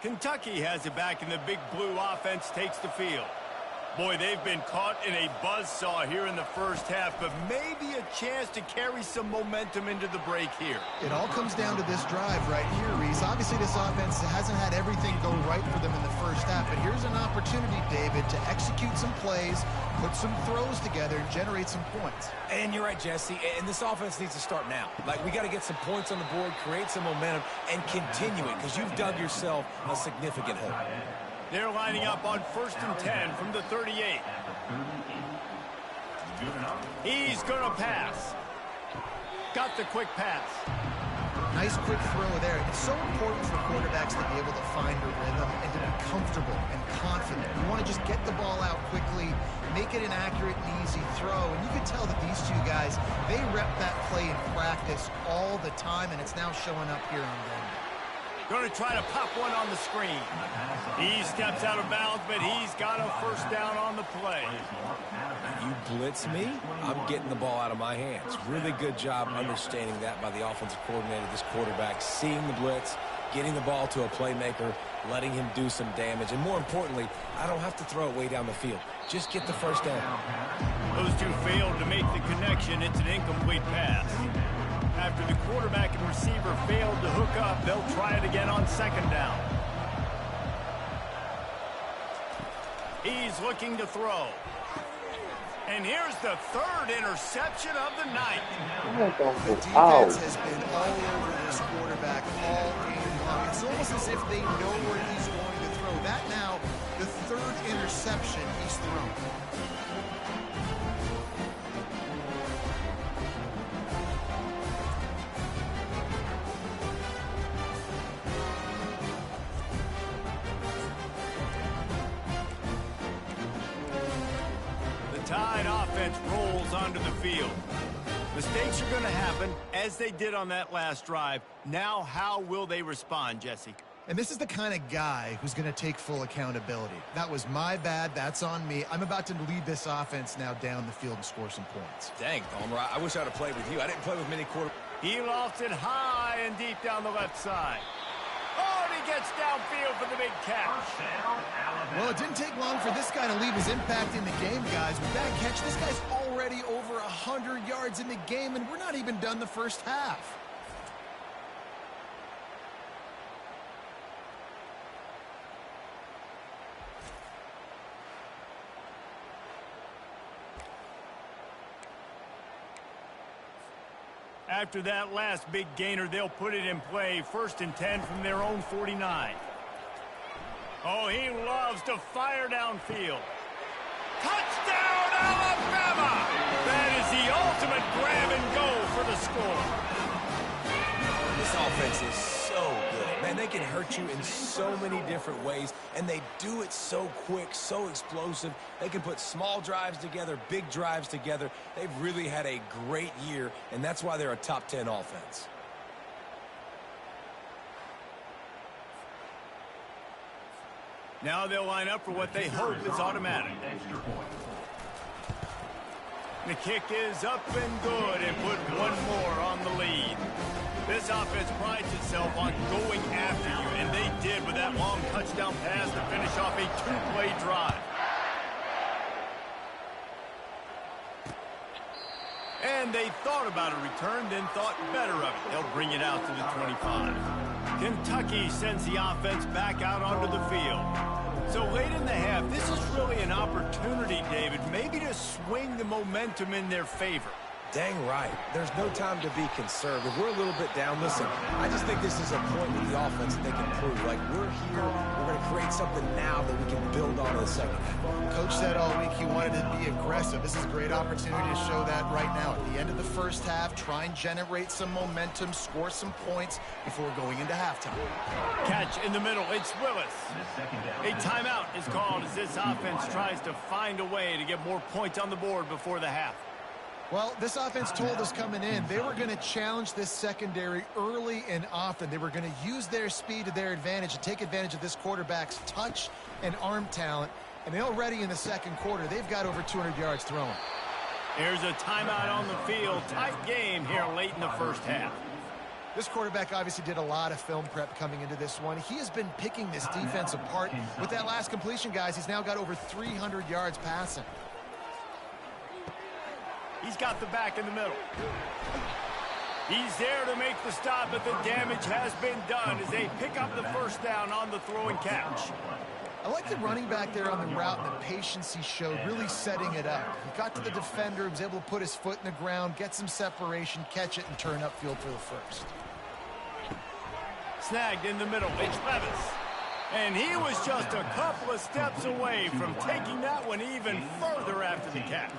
Kentucky has it back, and the big blue offense takes the field. Boy, they've been caught in a buzzsaw here in the first half, but maybe a chance to carry some momentum into the break here. It all comes down to this drive right here, Reese. Obviously, this offense hasn't had everything go right for them in the first half, but here's an opportunity, David, to execute some plays, put some throws together, and generate some points. And you're right, Jesse, and this offense needs to start now. Like, we got to get some points on the board, create some momentum, and continue it, because you've dug yourself a significant hole. They're lining up on 1st and 10 from the 38. He's going to pass. Got the quick pass. Nice quick throw there. It's so important for quarterbacks to be able to find a rhythm and to be comfortable and confident. You want to just get the ball out quickly, make it an accurate and easy throw. And you can tell that these two guys, they rep that play in practice all the time, and it's now showing up here on Denver. Going to try to pop one on the screen. He steps out of bounds, but he's got a first down on the play. You blitz me, I'm getting the ball out of my hands. Really good job understanding that by the offensive coordinator, this quarterback, seeing the blitz, getting the ball to a playmaker, letting him do some damage. And more importantly, I don't have to throw it way down the field. Just get the first down. Those two failed to make the connection. It's an incomplete pass. After the quarterback and receiver failed to hook up, they'll try it again on second down. He's looking to throw. And here's the third interception of the night. The defense has been all over this quarterback all game long. It's almost as if they know where he's going to throw. That now, the third interception he's thrown. Tide offense rolls onto the field. Mistakes are going to happen, as they did on that last drive. Now, how will they respond, Jesse? And this is the kind of guy who's going to take full accountability. That was my bad. That's on me. I'm about to lead this offense now down the field and score some points. Dang, Palmer, I wish I'd have played with you. I didn't play with many quarterbacks. He lofts it high and deep down the left side. Oh, and he gets downfield for the big catch. Well, it didn't take long for this guy to leave his impact in the game, guys. With that catch, this guy's already over 100 yards in the game, and we're not even done the first half. After that last big gainer, they'll put it in play. 1st and 10 from their own 49. Oh, he loves to fire downfield. Touchdown, Alabama! That is the ultimate grab and go for the score. This offense is so good. Man, they can hurt you in so many different ways, and they do it so quick, so explosive. They can put small drives together, big drives together. They've really had a great year, and that's why they're a top 10 offense. Now they'll line up for what they hope is automatic. The kick is up and good and put one more on the lead. This offense prides itself on going after you, and they did with that long touchdown pass to finish off a two-play drive. And they thought about a return, then thought better of it. They'll bring it out to the 25. Kentucky sends the offense back out onto the field. So late in the half, this is really an opportunity, David, maybe to swing the momentum in their favor. Dang right. There's no time to be conservative. We're a little bit down. Listen, I just think this is a point with the offense that they can prove. Like, we're here. We're going to create something now that we can build on in the second half. Coach said all week he wanted to be aggressive. This is a great opportunity to show that right now. At the end of the first half, try and generate some momentum, score some points before going into halftime. Catch in the middle. It's Willis. A timeout is called as this offense tries to find a way to get more points on the board before the half. Well, this offense told us coming in they were going to challenge this secondary early and often. They were going to use their speed to their advantage and take advantage of this quarterback's touch and arm talent. And already in the second quarter, they've got over 200 yards thrown. Here's a timeout on the field. Tight game here late in the first half. This quarterback obviously did a lot of film prep coming into this one. He has been picking this defense apart. With that last completion, guys, he's now got over 300 yards passing. He's got the back in the middle. He's there to make the stop, but the damage has been done as they pick up the first down on the throw and catch. I like the running back there on the route and the patience he showed, really setting it up. He got to the defender, was able to put his foot in the ground, get some separation, catch it, and turn upfield for the first. Snagged in the middle, it's Levis. And he was just a couple of steps away from taking that one even further after the catch.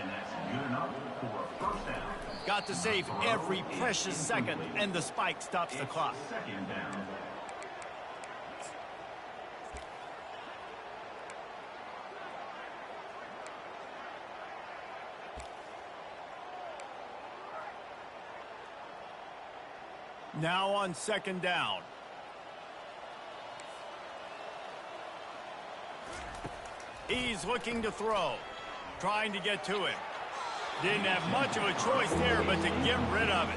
And that's good enough for a first down. Got to save every precious second, and the spike stops the clock. Second down. Now on second down. He's looking to throw, trying to get to it. Didn't have much of a choice there but to get rid of it.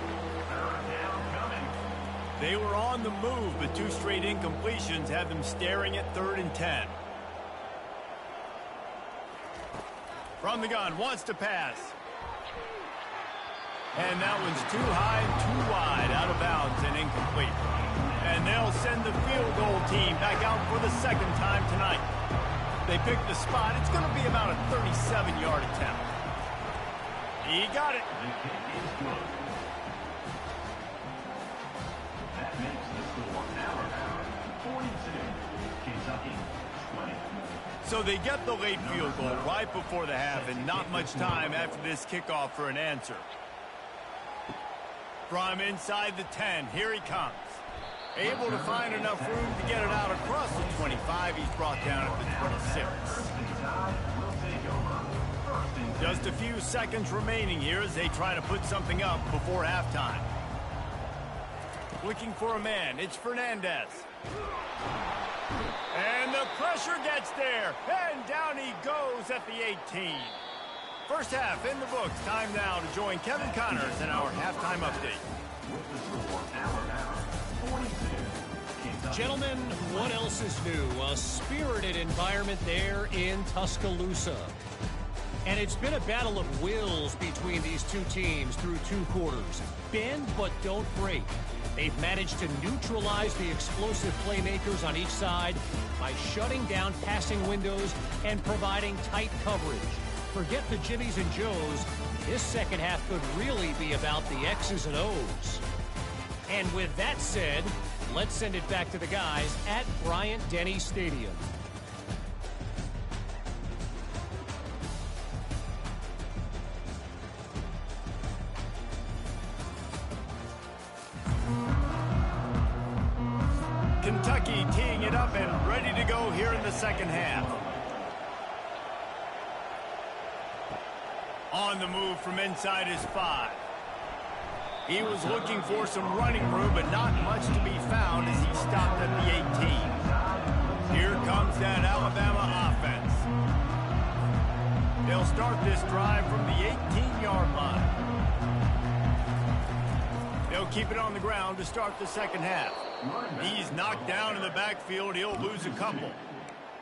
They were on the move, but 2 straight incompletions had them staring at 3rd and 10. From the gun, wants to pass. And that one's too high and too wide, out of bounds and incomplete. And they'll send the field goal team back out for the 2nd time tonight. They picked the spot. It's going to be about a 37-yard attempt. He got it. The kick is good. That makes the score Alabama 42, Kentucky 20. So they get the late field goal right before the half and not much time after this kickoff for an answer. From inside the 10, here he comes. Able to find enough room to get it out across the 25. He's brought down at the 26. Just a few seconds remaining here as they try to put something up before halftime. Looking for a man, it's Fernandez. And the pressure gets there, and down he goes at the 18. First half in the books. Time now to join Kevin Connors in our halftime update. With the score Alabama 42, Gentlemen, what else is new? A spirited environment there in Tuscaloosa. And it's been a battle of wills between these two teams through 2 quarters. Bend but don't break. They've managed to neutralize the explosive playmakers on each side by shutting down passing windows and providing tight coverage. Forget the Jimmies and Joes. This second half could really be about the X's and O's. And with that said, let's send it back to the guys at Bryant-Denny Stadium. Kentucky teeing it up and ready to go here in the second half. On the move from inside his 5. He was looking for some running room, but not much to be found as he stopped at the 18. Here comes that Alabama offense. They'll start this drive from the 18-yard line. They'll keep it on the ground to start the second half. He's knocked down in the backfield. He'll lose a couple.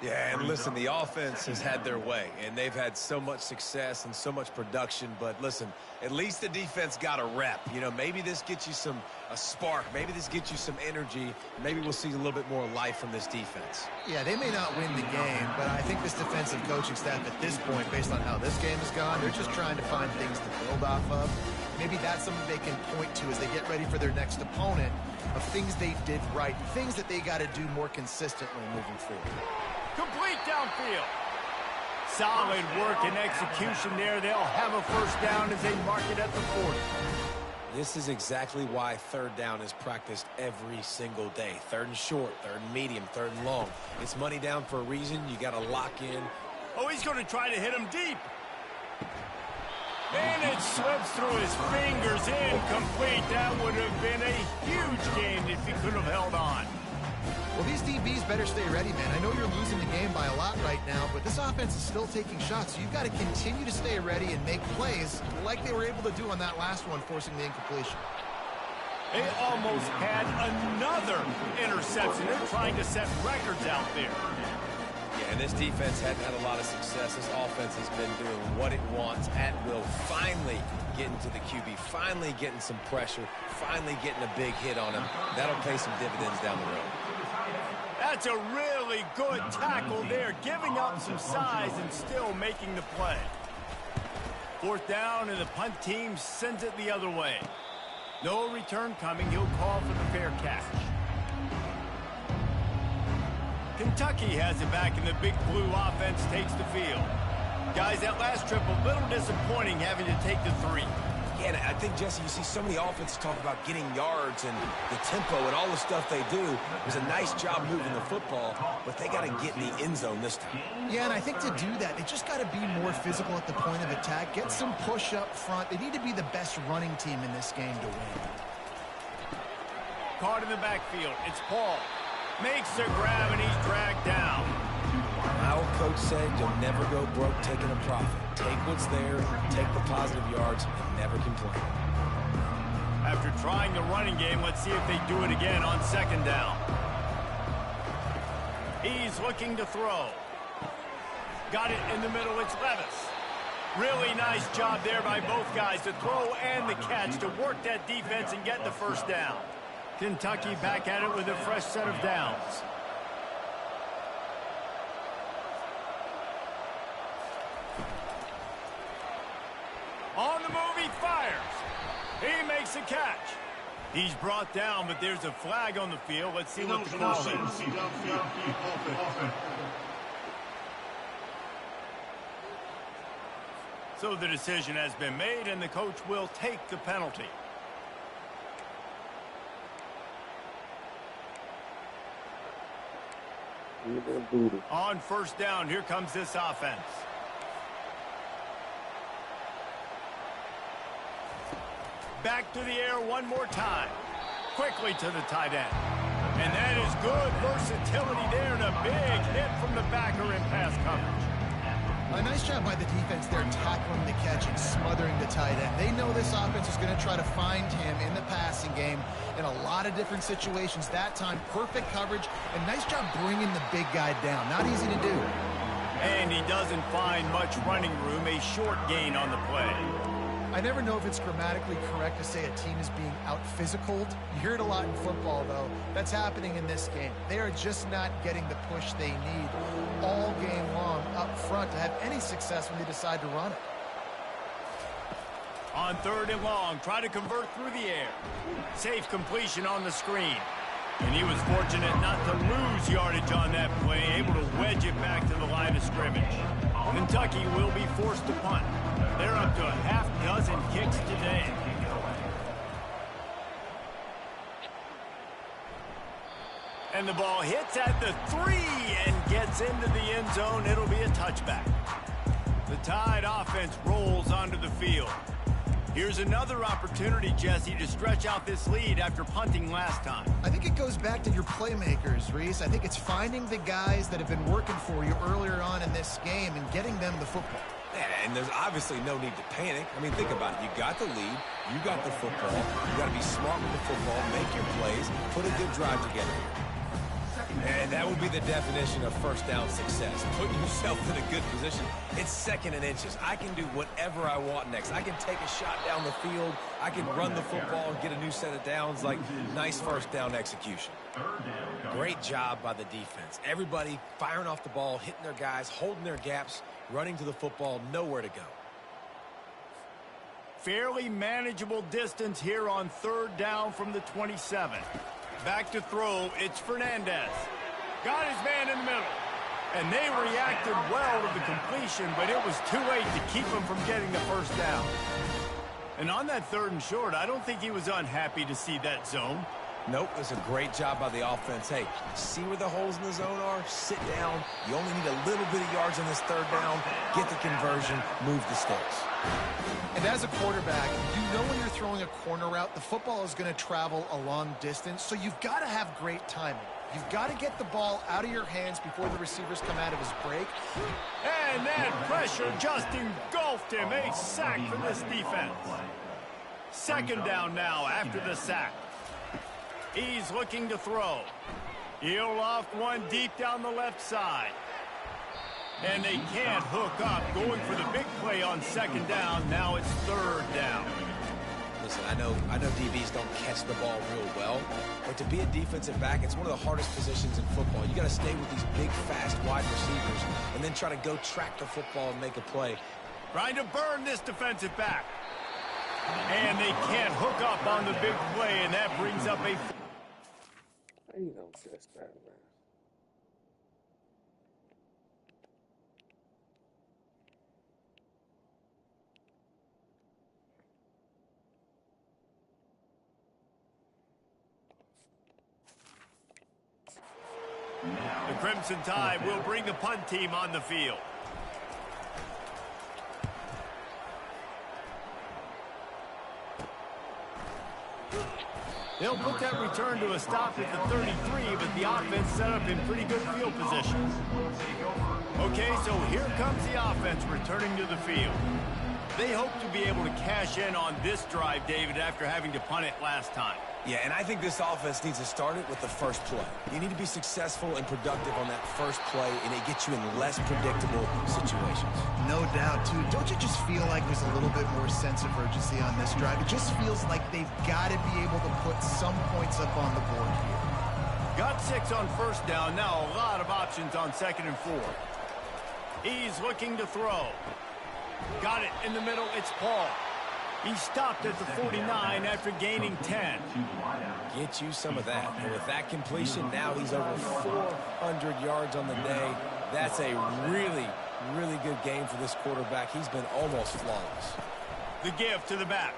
Yeah, and listen, the offense has had their way, and they've had so much success and so much production. But listen, at least the defense got a rep. You know, maybe this gets you a spark. Maybe this gets you some energy. Maybe we'll see a little bit more life from this defense. Yeah, they may not win the game, but I think this defensive coaching staff at this point, based on how this game has gone, they're just trying to find things to build off of. Maybe that's something they can point to as they get ready for their next opponent, of things they did right, things that they got to do more consistently moving forward. Complete downfield. Solid work and execution there. They'll have a first down as they mark it at the 40. This is exactly why 3rd down is practiced every single day. 3rd and short, 3rd and medium, 3rd and long. It's money down for a reason. You got to lock in. Oh, he's going to try to hit him deep. And it slips through his fingers, incomplete. That would have been a huge gain if he could have held on. Well, these DBs better stay ready, man. I know you're losing the game by a lot right now, but this offense is still taking shots. So you've got to continue to stay ready and make plays like they were able to do on that last one, forcing the incompletion. They almost had another interception. They're trying to set records out there. Yeah, and this defense hadn't had a lot of success. This offense has been doing what it wants at will. Finally getting to the QB, finally getting some pressure, finally getting a big hit on him. That'll pay some dividends down the road. That's a really good tackle there, giving up some size and still making the play. 4th down, and the punt team sends it the other way. No return coming. He'll call for the fair catch. Kentucky has it back, and the big blue offense takes the field. Guys, that last trip, a little disappointing having to take the 3. Yeah, and I think, Jesse, you see so many offenses talk about getting yards and the tempo and all the stuff they do. It was a nice job moving the football, but they got to get in the end zone this time. Yeah, and I think to do that, they just got to be more physical at the point of attack, get some push up front. They need to be the best running team in this game to win. Caught in the backfield. It's Paul. Makes the grab, and he's dragged down. My old coach said you'll never go broke taking a profit. Take what's there, take the positive yards, and never complain. After trying the running game, let's see if they do it again on second down. He's looking to throw. Got it in the middle. It's Levis. Really nice job there by both guys, the throw and the catch, to work that defense and get the first down. Kentucky back at it with a fresh set of downs. On the move, he fires. He makes a catch. He's brought down, but there's a flag on the field. Let's see what the call is. So the decision has been made, and the coach will take the penalty. On first down, here comes this offense. Back to the air one more time. Quickly to the tight end. And that is good versatility there, and a big hit from the backer in pass coverage. A nice job by the defense there, tackling the catch and smothering the tight end. They know this offense is going to try to find him in the passing game in a lot of different situations. That time, perfect coverage, and nice job bringing the big guy down. Not easy to do. And he doesn't find much running room, a short gain on the play. I never know if it's grammatically correct to say a team is being out-physicaled. You hear it a lot in football, though. That's happening in this game. They are just not getting the push they need all game long up front to have any success when they decide to run it. On third and long, try to convert through the air. Safe completion on the screen. And he was fortunate not to lose yardage on that play, able to wedge it back to the line of scrimmage. Kentucky will be forced to punt. They're up to a half dozen kicks today. And the ball hits at the 3 and gets into the end zone. It'll be a touchback. The Tide offense rolls onto the field. Here's another opportunity, Jesse, to stretch out this lead after punting last time. I think it goes back to your playmakers, Reese. I think it's finding the guys that have been working for you earlier on in this game and getting them the football. Yeah, and there's obviously no need to panic. I mean, think about it. You got the lead. You got the football. You got to be smart with the football, make your plays, put a good drive together. And that would be the definition of first down success. Putting yourself in a good position. It's second and inches. I can do whatever I want next. I can take a shot down the field. I can run the football and get a new set of downs. Like, nice first down execution. Great job by the defense. Everybody firing off the ball, hitting their guys, holding their gaps, running to the football, nowhere to go. Fairly manageable distance here on third down from the 27. Back to throw, it's Fernandez. Got his man in the middle. And they reacted well to the completion, but it was too late to keep him from getting the first down. And on that third and short, I don't think he was unhappy to see that zone. Nope, it was a great job by the offense. Hey, see where the holes in the zone are? Sit down. You only need a little bit of yards on this third down. Get the conversion. Move the sticks. And as a quarterback, you know when you're throwing a corner route, the football is going to travel a long distance, so you've got to have great timing. You've got to get the ball out of your hands before the receivers come out of his break. And that pressure just engulfed him. A sack for this defense. Second down now after the sack. He's looking to throw. He'll loft one deep down the left side. And they can't hook up. Going for the big play on second down. Now it's third down. Listen, I know DBs don't catch the ball real well, but to be a defensive back, it's one of the hardest positions in football. You got to stay with these big, fast, wide receivers and then try to go track the football and make a play. Trying to burn this defensive back. And they can't hook up on the big play, and that brings up a... You know, just that, man. The Crimson Tide will bring the punt team on the field. They'll put that return to a stop at the 33, but the offense set up in pretty good field position. Okay, so here comes the offense returning to the field. They hope to be able to cash in on this drive, David, after having to punt it last time. Yeah, and I think this offense needs to start it with the first play. You need to be successful and productive on that first play, and it gets you in less predictable situations. No doubt, too. Don't you just feel like there's a little bit more sense of urgency on this drive? It just feels like they've got to be able to put some points up on the board here. Got 6 on first down. Now a lot of options on 2nd and 4. He's looking to throw. Got it in the middle. It's Paul. He stopped at the 49 after gaining 10. Get you some of that. And with that completion, now he's over 400 yards on the day. That's a really, really good game for this quarterback. He's been almost flawless. The give to the back.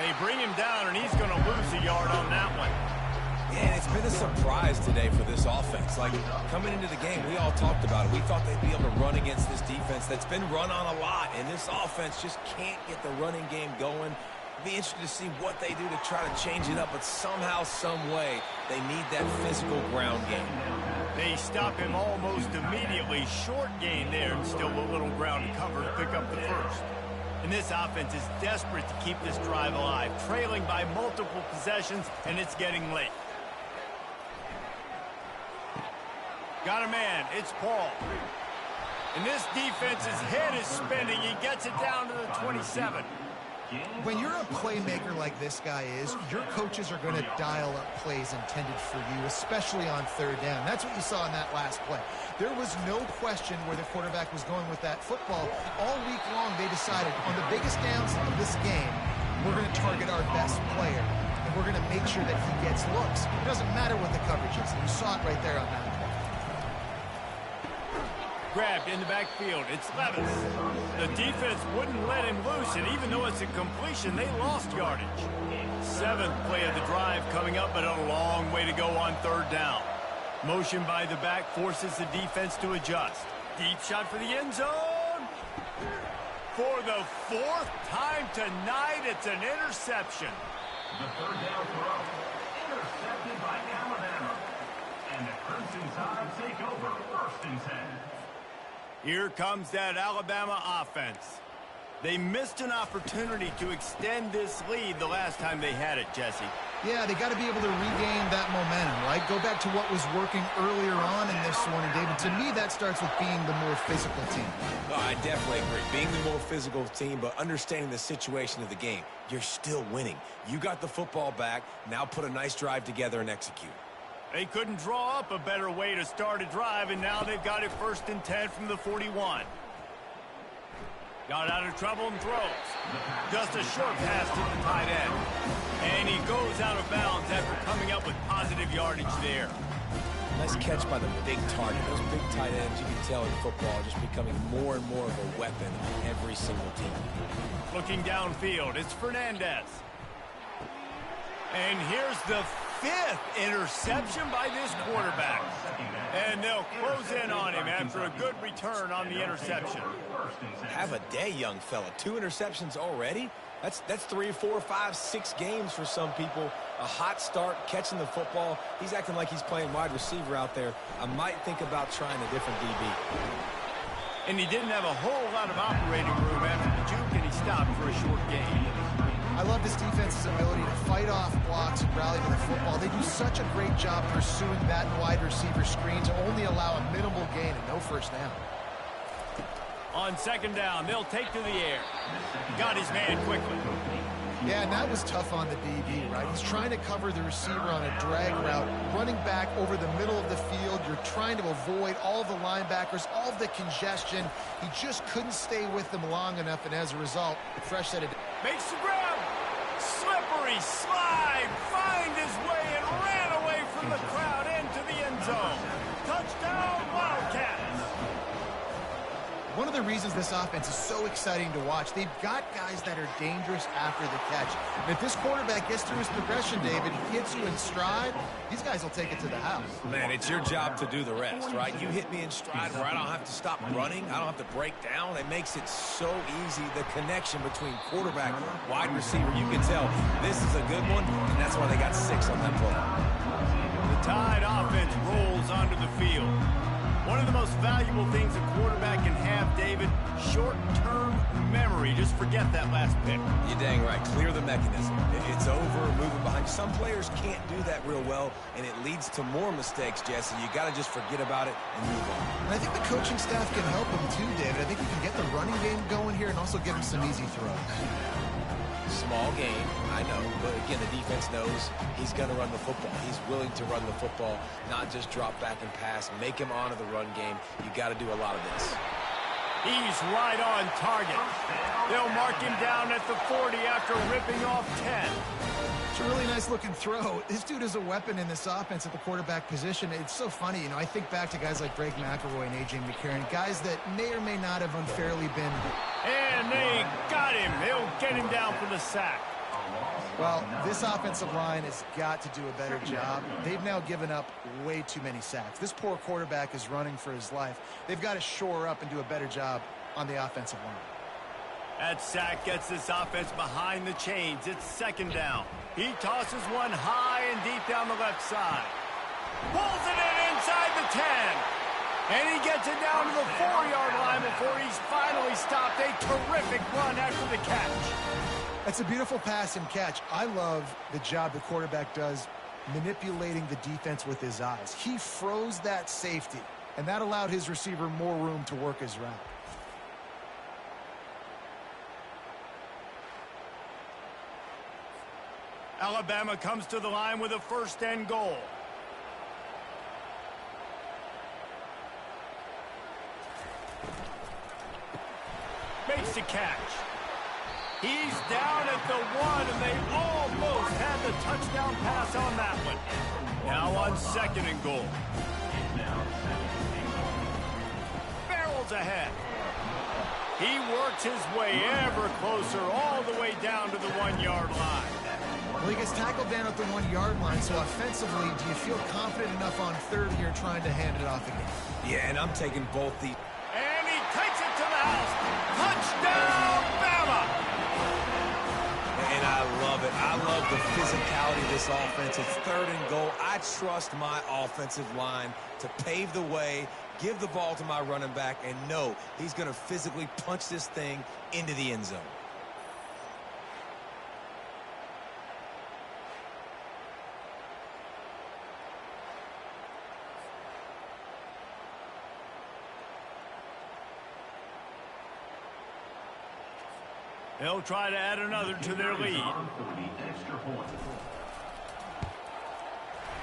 They bring him down, and he's going to lose a yard on that one. Yeah, it's been a surprise today for this offense. Like, coming into the game, we all talked about it. We thought they'd be able to run against this defense that's been run on a lot, and this offense just can't get the running game going. It'll be interesting to see what they do to try to change it up, but somehow, some way, they need that physical ground game. They stop him almost immediately. Short gain there, and still a little ground to cover to pick up the first. And this offense is desperate to keep this drive alive, trailing by multiple possessions, and it's getting late. Got a man. It's Paul. And this defense's head is spinning. He gets it down to the 27. When you're a playmaker like this guy is, your coaches are going to dial up plays intended for you, especially on 3rd down. That's what you saw in that last play. There was no question where the quarterback was going with that football. All week long, they decided on the biggest downs of this game, we're going to target our best player, and we're going to make sure that he gets looks. It doesn't matter what the coverage is. You saw it right there on that play. Grabbed in the backfield. It's Levis. The defense wouldn't let him loose, and even though it's a completion, they lost yardage. 7th play of the drive coming up, but a long way to go on 3rd down. Motion by the back forces the defense to adjust. Deep shot for the end zone. For the 4th time tonight, it's an interception. The 3rd down throw. Intercepted by Alabama. And the Crimson Tide take over 1st and 10. Here comes that Alabama offense. They missed an opportunity to extend this lead the last time they had it, Jesse. Yeah, they got to be able to regain that momentum, right? Go back to what was working earlier on in this one. And, David, to me, that starts with being the more physical team. Oh, I definitely agree. Being the more physical team, but understanding the situation of the game. You're still winning. You got the football back. Now put a nice drive together and execute. They couldn't draw up a better way to start a drive, and now they've got it 1st and 10 from the 41. Got out of trouble and throws. Just a short pass to the tight end. And he goes out of bounds after coming up with positive yardage there. Nice catch by the big target. Those big tight ends, you can tell in football, are just becoming more and more of a weapon on every single team. Looking downfield, it's Fernandez. And here's the 5th interception by this quarterback. And they'll close in on him after a good return on the interception. Have a day, young fella. 2 interceptions already? That's 3, 4, 5, 6 games for some people. A hot start, catching the football. He's acting like he's playing wide receiver out there. I might think about trying a different DB. And he didn't have a whole lot of operating room after the juke, and he stopped for a short gain. I love this defense's ability to fight off blocks and rally to the football. They do such a great job pursuing that wide receiver screen to only allow a minimal gain and no 1st down. On 2nd down, they'll take to the air. Got his man quickly. Yeah, and that was tough on the DB, right? He's trying to cover the receiver on a drag route, running back over the middle of the field. You're trying to avoid all the linebackers, all of the congestion. He just couldn't stay with them long enough, and as a result, fresh set of... Makes the grab. Slippery slide. Find his way and ran away from the crowd into the end zone. Touchdown, Wildcats. One of the reasons this offense is so exciting to watch, they've got guys that are dangerous after the catch. And if this quarterback gets through his progression, David, he hits you in stride, these guys will take it to the house. Man, it's your job to do the rest, right? You hit me in stride where I don't have to stop running. I don't have to break down. It makes it so easy, the connection between quarterback, wide receiver. You can tell this is a good one, and that's why they got 6 on that play. The Tide offense rolls onto the field. One of the most valuable things a quarterback can have, David, short-term memory. Just forget that last pick. You're dang right. Clear the mechanism. It's over, moving behind. Some players can't do that real well, and it leads to more mistakes, Jesse. You got to just forget about it and move on. And I think the coaching staff can help him too, David. I think you can get the running game going here and also give him some easy throws. Small game, I know, but again, the defense knows he's going to run the football. He's willing to run the football, not just drop back and pass, make him honor the run game. You got to do a lot of this. He's right on target. They'll mark him down at the 40 after ripping off 10. It's a really nice looking throw. This dude is a weapon in this offense at the quarterback position. It's so funny, you know, I think back to guys like Drake McElroy and A.J. McCarron, guys that may or may not have unfairly been. And they got him. They'll get him down for the sack. Well, this offensive line has got to do a better job. They've now given up way too many sacks. This poor quarterback is running for his life. They've got to shore up and do a better job on the offensive line. That sack gets this offense behind the chains. It's 2nd down. He tosses one high and deep down the left side. Pulls it in inside the 10. And he gets it down to the 4-yard line before he's finally stopped. A terrific run after the catch. That's a beautiful pass and catch. I love the job the quarterback does manipulating the defense with his eyes. He froze that safety, and that allowed his receiver more room to work his route. Alabama comes to the line with a 1st and goal. Makes the catch. He's down at the 1, and they almost had the touchdown pass on that one. Now on 2nd and goal. Barrels ahead. He works his way ever closer, all the way down to the 1-yard line. Well, he gets tackled down at the 1-yard line, so offensively, do you feel confident enough on 3rd here trying to hand it off again? Yeah, and I'm taking both the... And he takes it to the house. Touchdown, Bama! And I love it. I love the physicality of this offense. It's 3rd and goal. I trust my offensive line to pave the way, give the ball to my running back, and know he's going to physically punch this thing into the end zone. They'll try to add another to their lead.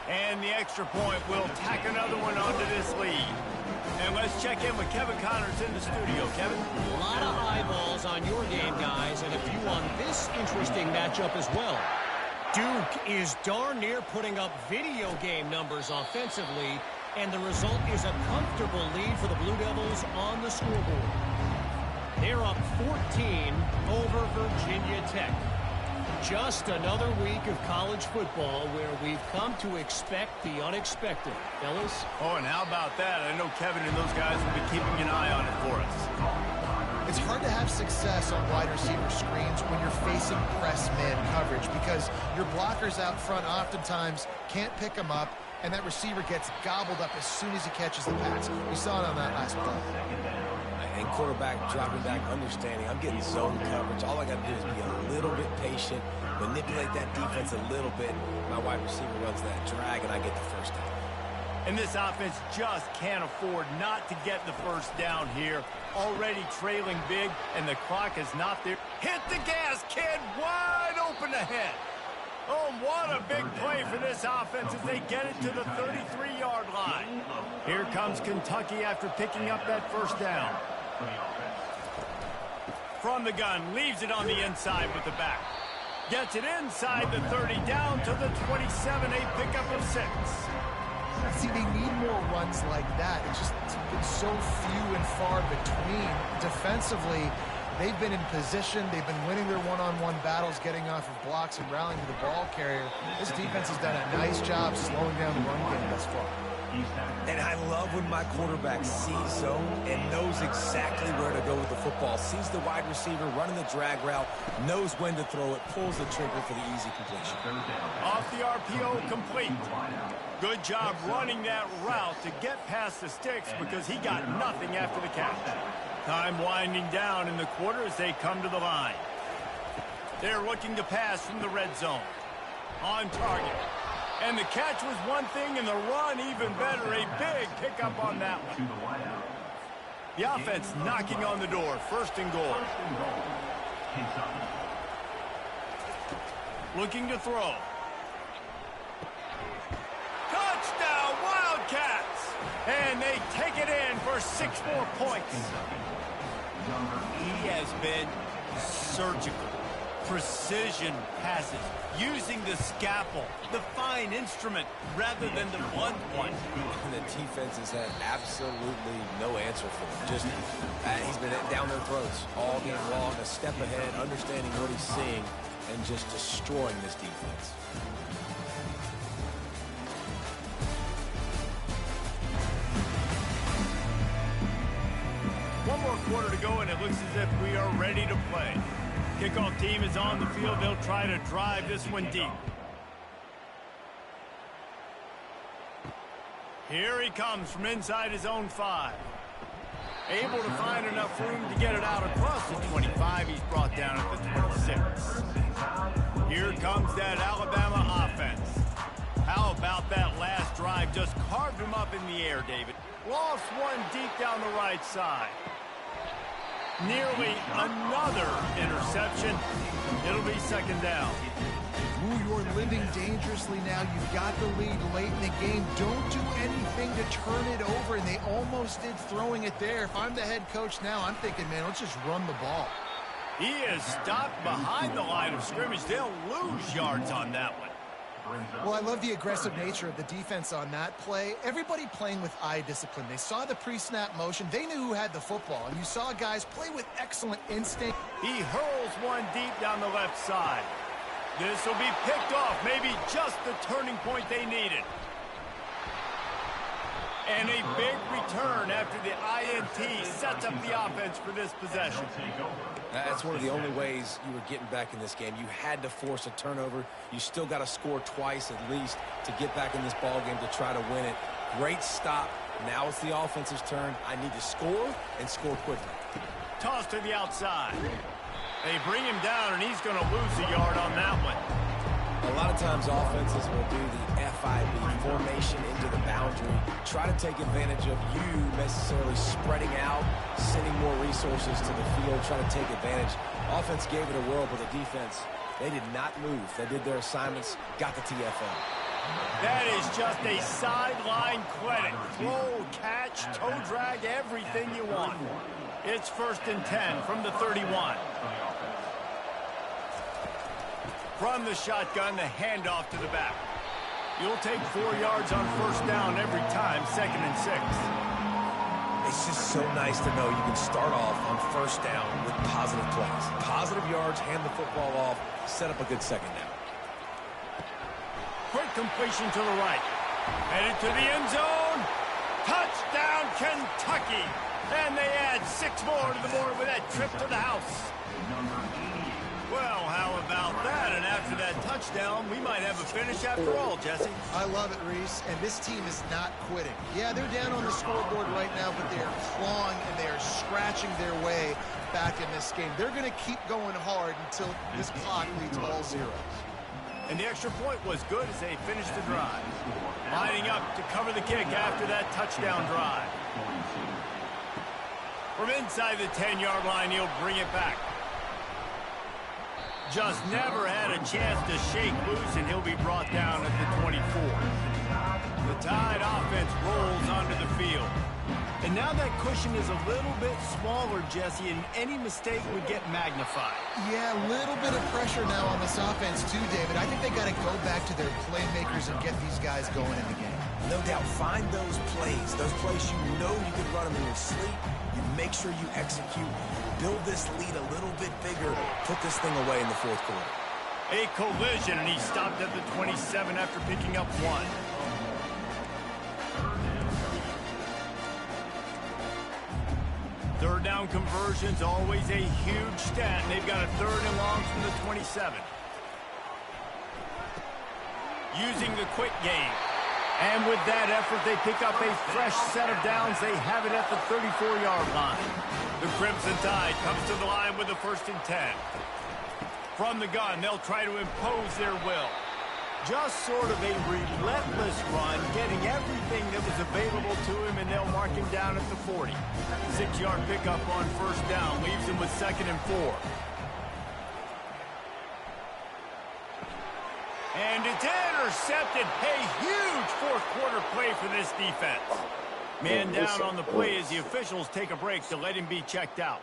And the extra point will tack another one onto this lead. And let's check in with Kevin Connors in the studio. Kevin? A lot of eyeballs on your game, guys, and a few on this interesting matchup as well. Duke is darn near putting up video game numbers offensively, and the result is a comfortable lead for the Blue Devils on the scoreboard. They're up 14 over Virginia Tech. Just another week of college football where we've come to expect the unexpected. Fellas? Oh, and how about that? I know Kevin and those guys will be keeping an eye on it for us. It's hard to have success on wide receiver screens when you're facing press man coverage because your blockers out front oftentimes can't pick them up, and that receiver gets gobbled up as soon as he catches the pass. We saw it on that last play. And quarterback dropping back, understanding I'm getting zone coverage. All I got to do is be a little bit patient, manipulate that defense a little bit. My wide receiver runs that drag, and I get the 1st down. And this offense just can't afford not to get the 1st down here. Already trailing big, and the clock is not there. Hit the gas, kid! Wide open ahead. Oh, what a big play for this offense as they get it to the 33-yard line. Here comes Kentucky after picking up that 1st down. From the gun, leaves it on the inside with the back. Gets it inside the 30, down to the 27, a pickup of 6. See, they need more runs like that. It's just been so few and far between. Defensively, they've been in position. They've been winning their one-on-one battles, getting off of blocks and rallying to the ball carrier. This defense has done a nice job slowing down the run game thus far. And I love when my quarterback sees zone and knows exactly where to go with the football. Sees the wide receiver running the drag route, knows when to throw it, pulls the trigger for the easy completion. Off the RPO, complete. Good job running that route to get past the sticks because he got nothing after the catch. Time winding down in the quarter as they come to the line. They're looking to pass from the red zone. On target. And the catch was one thing, and the run even better. A big pickup on that one. The offense knocking on the door. First and goal. Looking to throw. Touchdown, Wildcats! And they take it in for 6 more points. He has been surgical. Precision passes, using the scalpel, the fine instrument, rather than the blunt one. And the defense has had absolutely no answer for them. Just, he's been down their throats all game long, a step ahead, understanding what he's seeing, and just destroying this defense. One more quarter to go, and it looks as if we are ready to play. Kickoff team is on the field. They'll try to drive this one deep. Here he comes from inside his own 5. Able to find enough room to get it out across the 25. He's brought down at the 26. Here comes that Alabama offense. How about that last drive? Just carved him up in the air, David. Lost one deep down the right side. Nearly another interception. It'll be second down. Ooh, you're living dangerously now. You've got the lead late in the game. Don't do anything to turn it over, and they almost did throwing it there. If I'm the head coach now, I'm thinking, man, let's just run the ball. He is stopped behind the line of scrimmage. They'll lose yards on that one. Well, I love the aggressive nature of the defense on that play. Everybody playing with eye discipline. They saw the pre-snap motion. They knew who had the football, and you saw guys play with excellent instinct. He hurls one deep down the left side. This will be picked off. Maybe just the turning point they needed. And a big return after the INT sets up the offense for this possession. That's one of the only ways you were getting back in this game. You had to force a turnover. You still got to score twice at least to get back in this ball game to try to win it. Great stop. Now it's the offense's turn. I need to score and score quickly. Toss to the outside. They bring him down, and he's going to lose a yard on that one. A lot of times offenses will do the FIB, formation into the boundary, try to take advantage of you necessarily spreading out, sending more resources to the field, try to take advantage. Offense gave it a whirl, but the defense, they did not move. They did their assignments, got the TFL. That is just a sideline clinic. Throw, catch, toe drag, everything you want. It's 1st and 10 from the 31. From the shotgun, the handoff to the back. You'll take 4 yards on 1st down every time, 2nd and 6. It's just so nice to know you can start off on 1st down with positive plays. Positive yards, hand the football off, set up a good 2nd down. Quick completion to the right. Headed to the end zone. Touchdown, Kentucky. And they add 6 more to the board with that trip to the house. Well, how about that? And after that touchdown, we might have a finish after all, Jesse. I love it, Reese. And this team is not quitting. Yeah, they're down on the scoreboard right now, but they are clawing and they are scratching their way back in this game. They're going to keep going hard until this clock reads all zeros. And the extra point was good as they finished the drive. Lining up to cover the kick after that touchdown drive. From inside the 10-yard line, he'll bring it back. Just never had a chance to shake loose, and he'll be brought down at the 24. The Tide offense rolls onto the field. And now that cushion is a little bit smaller, Jesse, and any mistake would get magnified. Yeah, a little bit of pressure now on this offense too, David. I think they got to go back to their playmakers and get these guys going in the game. No doubt, find those plays you know you can run them in your sleep. You make sure you execute, build this lead a little bit bigger, put this thing away in the fourth quarter. A collision, and he stopped at the 27 after picking up 1. Third down conversions, always a huge stat. They've got a 3rd and long from the 27. Using the quick game. And with that effort, they pick up a fresh set of downs. They have it at the 34-yard line. The Crimson Tide comes to the line with a 1st and 10. From the gun, they'll try to impose their will. Just sort of a relentless run, getting everything that was available to him, and they'll mark him down at the 40. 6-yard pickup on 1st down, leaves him with 2nd and 4. And it's intercepted. A huge fourth quarter play for this defense. Man down on the play as the officials take a break to let him be checked out.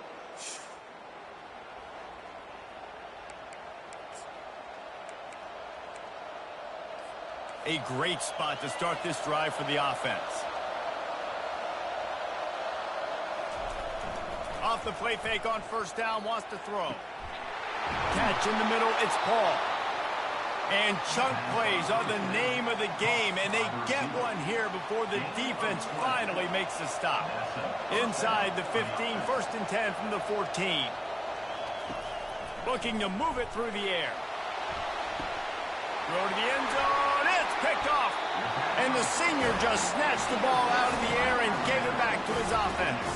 A great spot to start this drive for the offense. Off the play fake on 1st down, wants to throw. Catch in the middle, it's Paul. And chunk plays are the name of the game, and they get one here before the defense finally makes the stop. Inside the 15, 1st and 10 from the 14. Looking to move it through the air. Throw to the end zone, it's picked off. And the senior just snatched the ball out of the air and gave it back to his offense.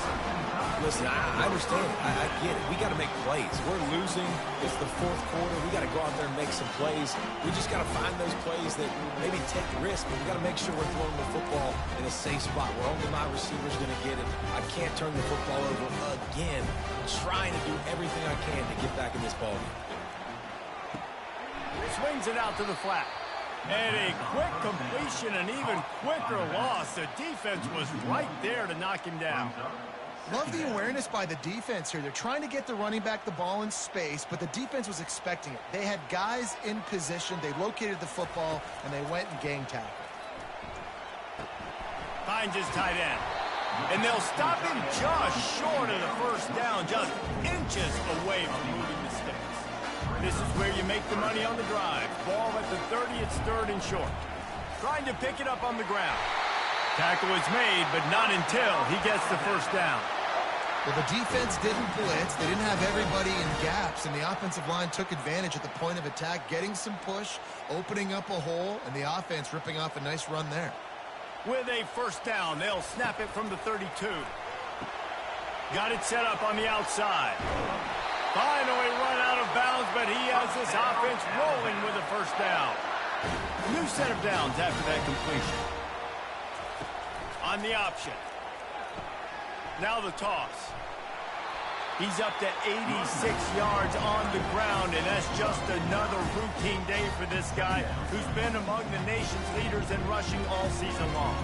Listen, I understand. I get it. We got to make plays. We're losing. It's the fourth quarter. We got to go out there and make some plays. We just got to find those plays that maybe take risks, but we got to make sure we're throwing the football in a safe spot where only my receiver's going to get it. I can't turn the football over again. I'm trying to do everything I can to get back in this ball game. Swings it out to the flat. And a quick completion, an even quicker loss. The defense was right there to knock him down. Love the awareness by the defense here. They're trying to get the running back the ball in space, but the defense was expecting it. They had guys in position. They located the football, and they went and gang tackled. Finds his tight end. And they'll stop him just short of the 1st down, just inches away from moving the sticks. This is where you make the money on the drive. Ball at the 30, it's 3rd and short. Trying to pick it up on the ground. Tackle is made, but not until he gets the 1st down. Well, the defense didn't blitz. They didn't have everybody in gaps, and the offensive line took advantage at the point of attack, getting some push, opening up a hole, and the offense ripping off a nice run there. With a 1st down, they'll snap it from the 32. Got it set up on the outside. Finally run out of bounds, but he has this offense rolling with a 1st down. New set of downs after that completion. On the option. Now the toss. He's up to 86 yards on the ground, and that's just another routine day for this guy who's been among the nation's leaders in rushing all season long.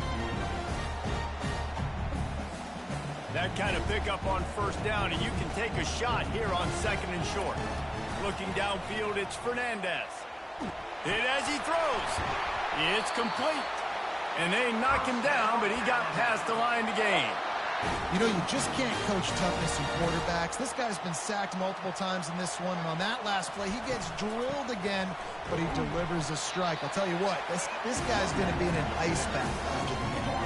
That kind of pickup on 1st down, and you can take a shot here on 2nd and short. Looking downfield, it's Fernandez. Hit as he throws. It's complete. And they knock him down, but he got past the line to gain. You know, you just can't coach toughness in quarterbacks. This guy's been sacked multiple times in this one, and on that last play, he gets drilled again, but he delivers a strike. I'll tell you what, this guy's going to be in an ice bath after the game.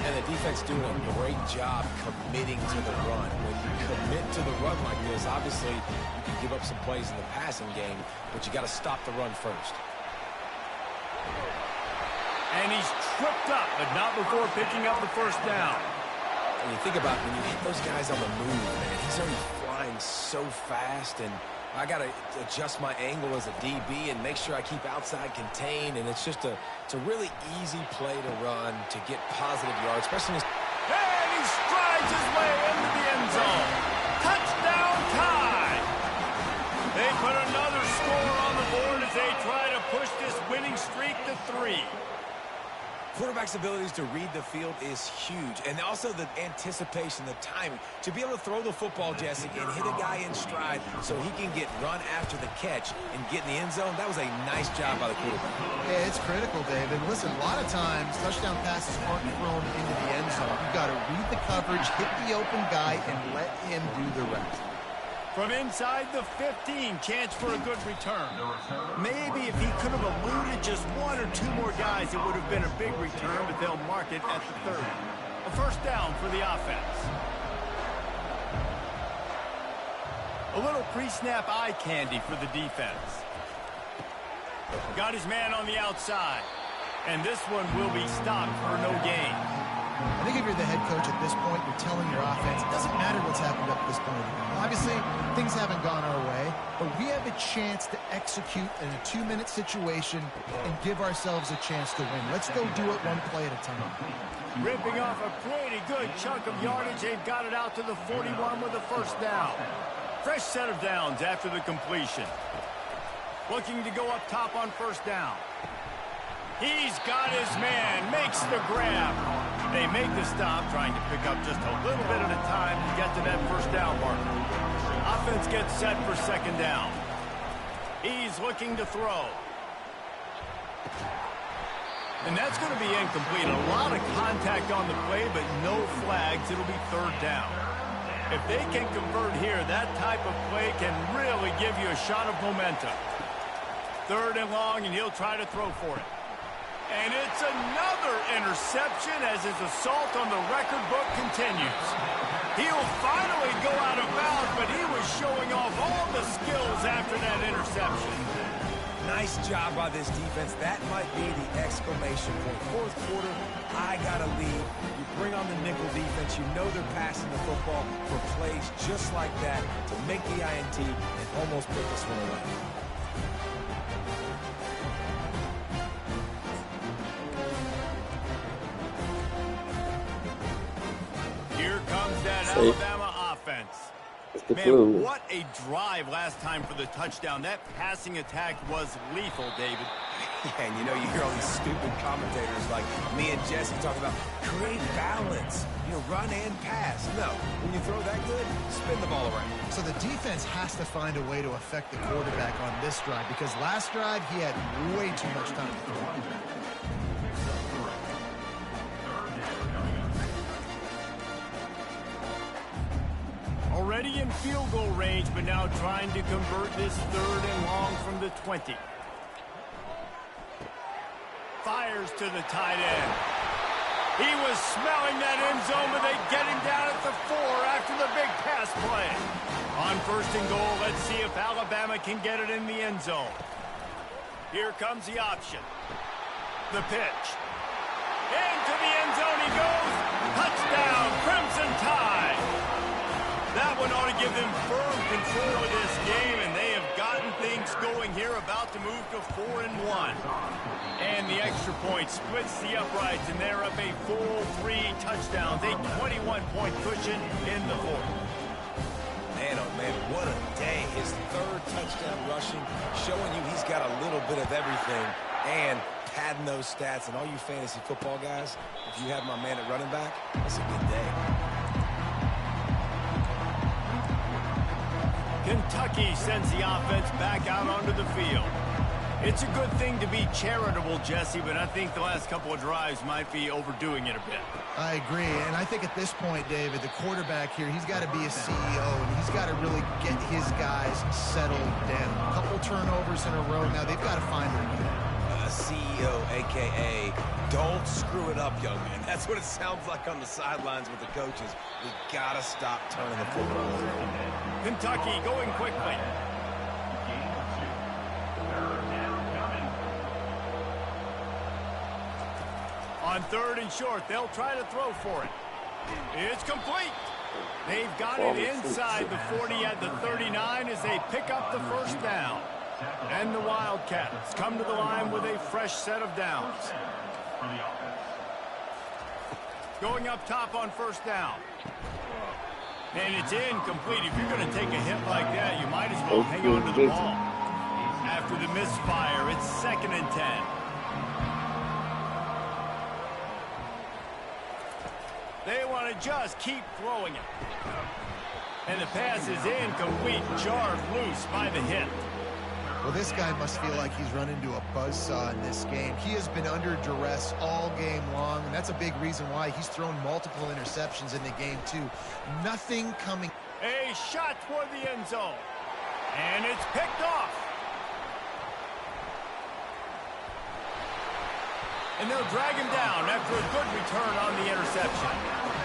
And the defense doing a great job committing to the run. When you commit to the run like this, obviously you can give up some plays in the passing game, but you got to stop the run first. And he's tripped up, but not before picking up the 1st down. And you think about when you hit those guys on the move, man, he's already flying so fast, and I got to adjust my angle as a DB and make sure I keep outside contained, and it's a really easy play to run to get positive yards, especially And he strides his way into the end zone. Touchdown tie. They put another score on the board as they try to push this winning streak to 3. Quarterback's abilities to read the field is huge, and also the anticipation, the timing. To be able to throw the football, Jesse, and hit a guy in stride so he can get run after the catch and get in the end zone, that was a nice job by the quarterback. Yeah, it's critical, David. Listen, a lot of times, touchdown passes aren't thrown into the end zone. You've got to read the coverage, hit the open guy, and let him do the rest. From inside the 15, chance for a good return. Maybe if he could have eluded just one or two more guys, it would have been a big return, but they'll mark it at the 30. A first down for the offense. A little pre-snap eye candy for the defense. Got his man on the outside, and this one will be stopped for no gain. I think if you're the head coach at this point, you're telling your offense, it doesn't matter what's happened up to this point. Obviously, things haven't gone our way, but we have a chance to execute in a 2-minute situation and give ourselves a chance to win. Let's go do it one play at a time. Ripping off a pretty good chunk of yardage. They've got it out to the 41 with a first down. Fresh set of downs after the completion. Looking to go up top on first down. He's got his man, makes the grab. They make the stop, trying to pick up just a little bit at a time to get to that first down marker. Offense gets set for second down. He's looking to throw. And that's going to be incomplete. A lot of contact on the play, but no flags. It'll be third down. If they can convert here, that type of play can really give you a shot of momentum. Third and long, and he'll try to throw for it. And it's another interception as his assault on the record book continues. He'll finally go out of bounds, but he was showing off all the skills after that interception. Nice job by this defense. That might be the exclamation point. Fourth quarter, I got to lead. You bring on the nickel defense. You know they're passing the football for plays just like that to make the INT and almost put this one away. Here comes that Alabama offense. Man, what a drive last time for the touchdown. That passing attack was lethal, David. Yeah, and you know, you hear all these stupid commentators like me and Jesse talking about create balance, run and pass. No, when you throw that good, spin the ball around. So the defense has to find a way to affect the quarterback on this drive, because last drive he had way too much time to throw. Already in field goal range, but now trying to convert this third and long from the 20. Fires to the tight end. He was smelling that end zone, but they get him down at the 4 after the big pass play. On first and goal, let's see if Alabama can get it in the end zone. Here comes the option. The pitch. Into the end zone he goes. Touchdown, Crimson Tide. That one ought to give them firm control of this game, and they have gotten things going here, about to move to 4-1. And the extra point splits the uprights, and they're up a full 3 touchdowns, a 21-point cushion in the fourth. Man, oh man, what a day. His third touchdown rushing, showing you he's got a little bit of everything, and padding those stats. And all you fantasy football guys, if you have my man at running back, that's a good day. Kentucky sends the offense back out onto the field. It's a good thing to be charitable, Jesse, but I think the last couple of drives might be overdoing it a bit. I agree, and I think at this point, David, the quarterback here, he's got to be a CEO, and he's got to really get his guys settled down. A couple turnovers in a row now. They've got to find their way. CEO, a.k.a. don't screw it up, young man. That's what it sounds like on the sidelines with the coaches. We got to stop turning the football over. Kentucky going quickly. On third and short, they'll try to throw for it. It's complete. They've got it inside the 40 at the 39 as they pick up the first down. And the Wildcats come to the line with a fresh set of downs. Going up top on first down. And it's incomplete. If you're going to take a hit like that, you might as well hang on to the ball. After the misfire, it's 2nd and 10. going to just keep throwing it. And the pass is incomplete, jarred loose by the hit. Well, this guy must feel like he's run into a buzzsaw in this game. He has been under duress all game long, and that's a big reason why he's thrown multiple interceptions in the game, too. Nothing coming. A shot toward the end zone. And it's picked off. And they'll drag him down after a good return on the interception.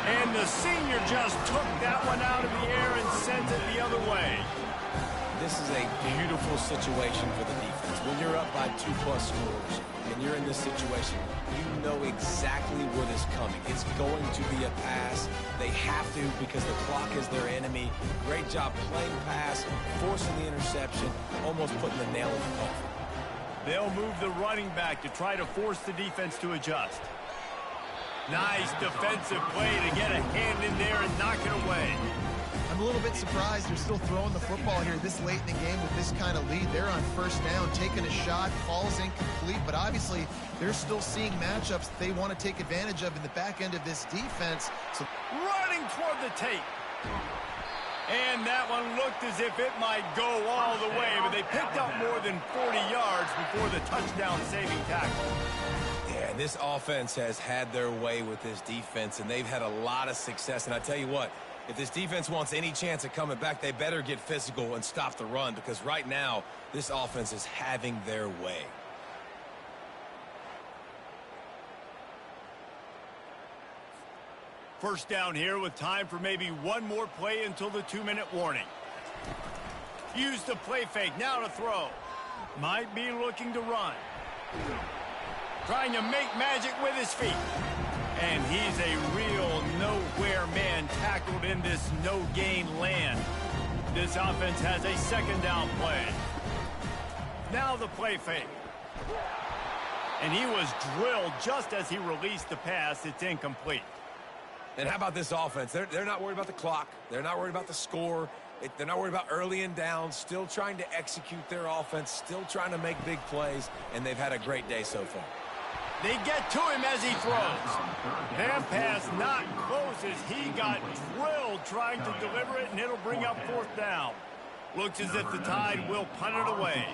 And the senior just took that one out of the air and sent it the other way. This is a beautiful situation for the defense. When you're up by 2+ scores and you're in this situation, you know exactly what is coming. It's going to be a pass. They have to because the clock is their enemy. Great job playing pass, forcing the interception, almost putting the nail in the coffin. They'll move the running back to try to force the defense to adjust. Nice defensive play to get a hand in there and knock it away. I'm a little bit surprised they're still throwing the football here this late in the game with this kind of lead. They're on first down, taking a shot, falls incomplete, but obviously they're still seeing matchups that they want to take advantage of in the back end of this defense. So running toward the tape. And that one looked as if it might go all the way, but they picked up more than 40 yards before the touchdown-saving tackle. Yeah, this offense has had their way with this defense, and they've had a lot of success. And I tell you what, if this defense wants any chance of coming back, they better get physical and stop the run, because right now, this offense is having their way. First down here with time for maybe one more play until the 2-minute warning. Use the play fake, now to throw. Might be looking to run. Trying to make magic with his feet. And he's a real nowhere man tackled in this no-gain land. This offense has a second down play. Now the play fake. And he was drilled just as he released the pass. It's incomplete. And how about this offense? They're not worried about the clock. They're not worried about the score. They're not worried about early and down. Still trying to execute their offense. Still trying to make big plays. And they've had a great day so far. They get to him as he throws. That pass not close as he got drilled trying to deliver it, and it'll bring up fourth down. Looks as if the Tide will punt it away.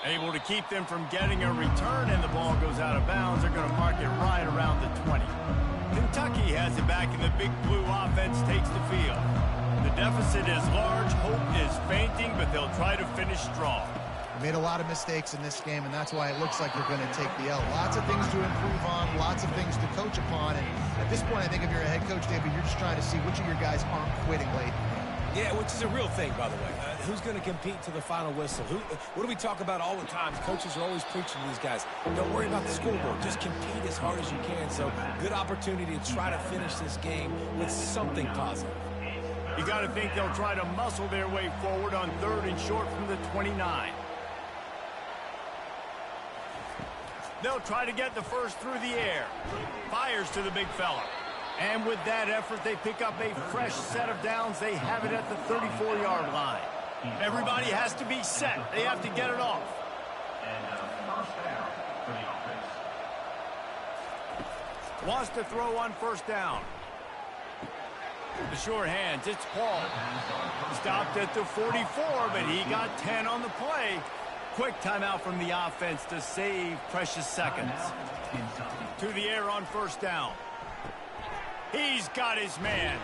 Able to keep them from getting a return, and the ball goes out of bounds. They're going to mark it right around the 20. Kentucky has it back, and the Big Blue offense takes the field. The deficit is large, hope is fainting, but they'll try to finish strong. They made a lot of mistakes in this game, and that's why it looks like they're going to take the L. Lots of things to improve on, lots of things to coach upon, and at this point, I think if you're a head coach, David, you're just trying to see which of your guys aren't quitting late. Yeah, which is a real thing, by the way. Who's going to compete to the final whistle? What do we talk about all the time? Coaches are always preaching to these guys. Don't worry about the scoreboard. Just compete as hard as you can. So, good opportunity to try to finish this game with something positive. You got to think they'll try to muscle their way forward on 3rd and short from the 29. They'll try to get the first through the air. Fires to the big fella. And with that effort, they pick up a fresh set of downs. They have it at the 34-yard line. Everybody has to be set. They have to get it off. And first down for the offense. Wants to throw on first down. The short hands, it's Paul. Stopped at the 44, but he got 10 on the play. Quick timeout from the offense to save precious seconds. To the air on first down. He's got his man.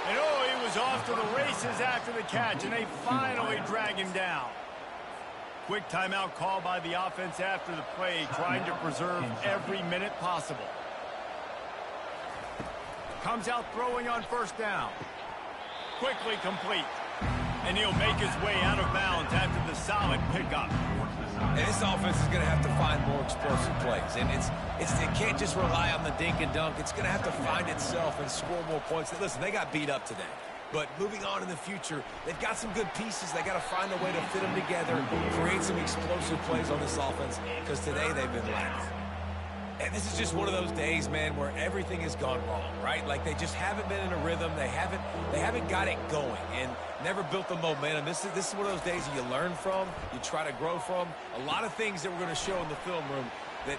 And oh, he was off to the races after the catch, and they finally drag him down. Quick timeout call by the offense after the play, trying to preserve every minute possible. Comes out throwing on first down. Quickly complete. And he'll make his way out of bounds after the solid pickup. And this offense is going to have to find more explosive plays. And it can't just rely on the dink and dunk. It's going to have to find itself and score more points. Listen, they got beat up today. But moving on in the future, they've got some good pieces. They got to find a way to fit them together, create some explosive plays on this offense, because today they've been lacking. And this is just one of those days, man, where everything has gone wrong, right? Like they just haven't been in a rhythm. They haven't got it going and never built the momentum. This is one of those days that you learn from, you try to grow from. A lot of things that we're going to show in the film room that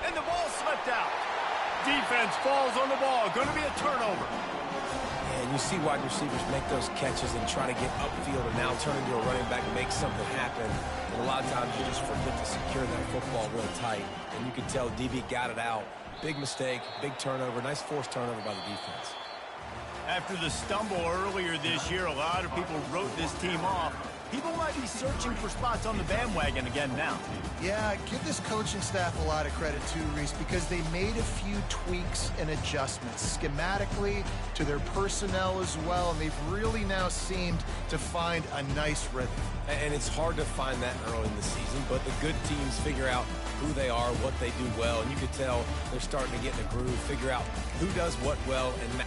And the ball slipped out. Defense falls on the ball. Going to be a turnover. And you see wide receivers make those catches and try to get upfield and now turn into a running back and make something happen. And a lot of times you just forget to secure that football real tight. And you can tell DB got it out. Big mistake, big turnover, nice forced turnover by the defense. After the stumble earlier this year, a lot of people wrote this team off. People might be searching for spots on the bandwagon again now. Yeah, give this coaching staff a lot of credit too, Reese, because they made a few tweaks and adjustments schematically to their personnel as well, and they've really now seemed to find a nice rhythm. And it's hard to find that early in the season, but the good teams figure out who they are, what they do well, and you could tell they're starting to get in a groove, figure out who does what well, and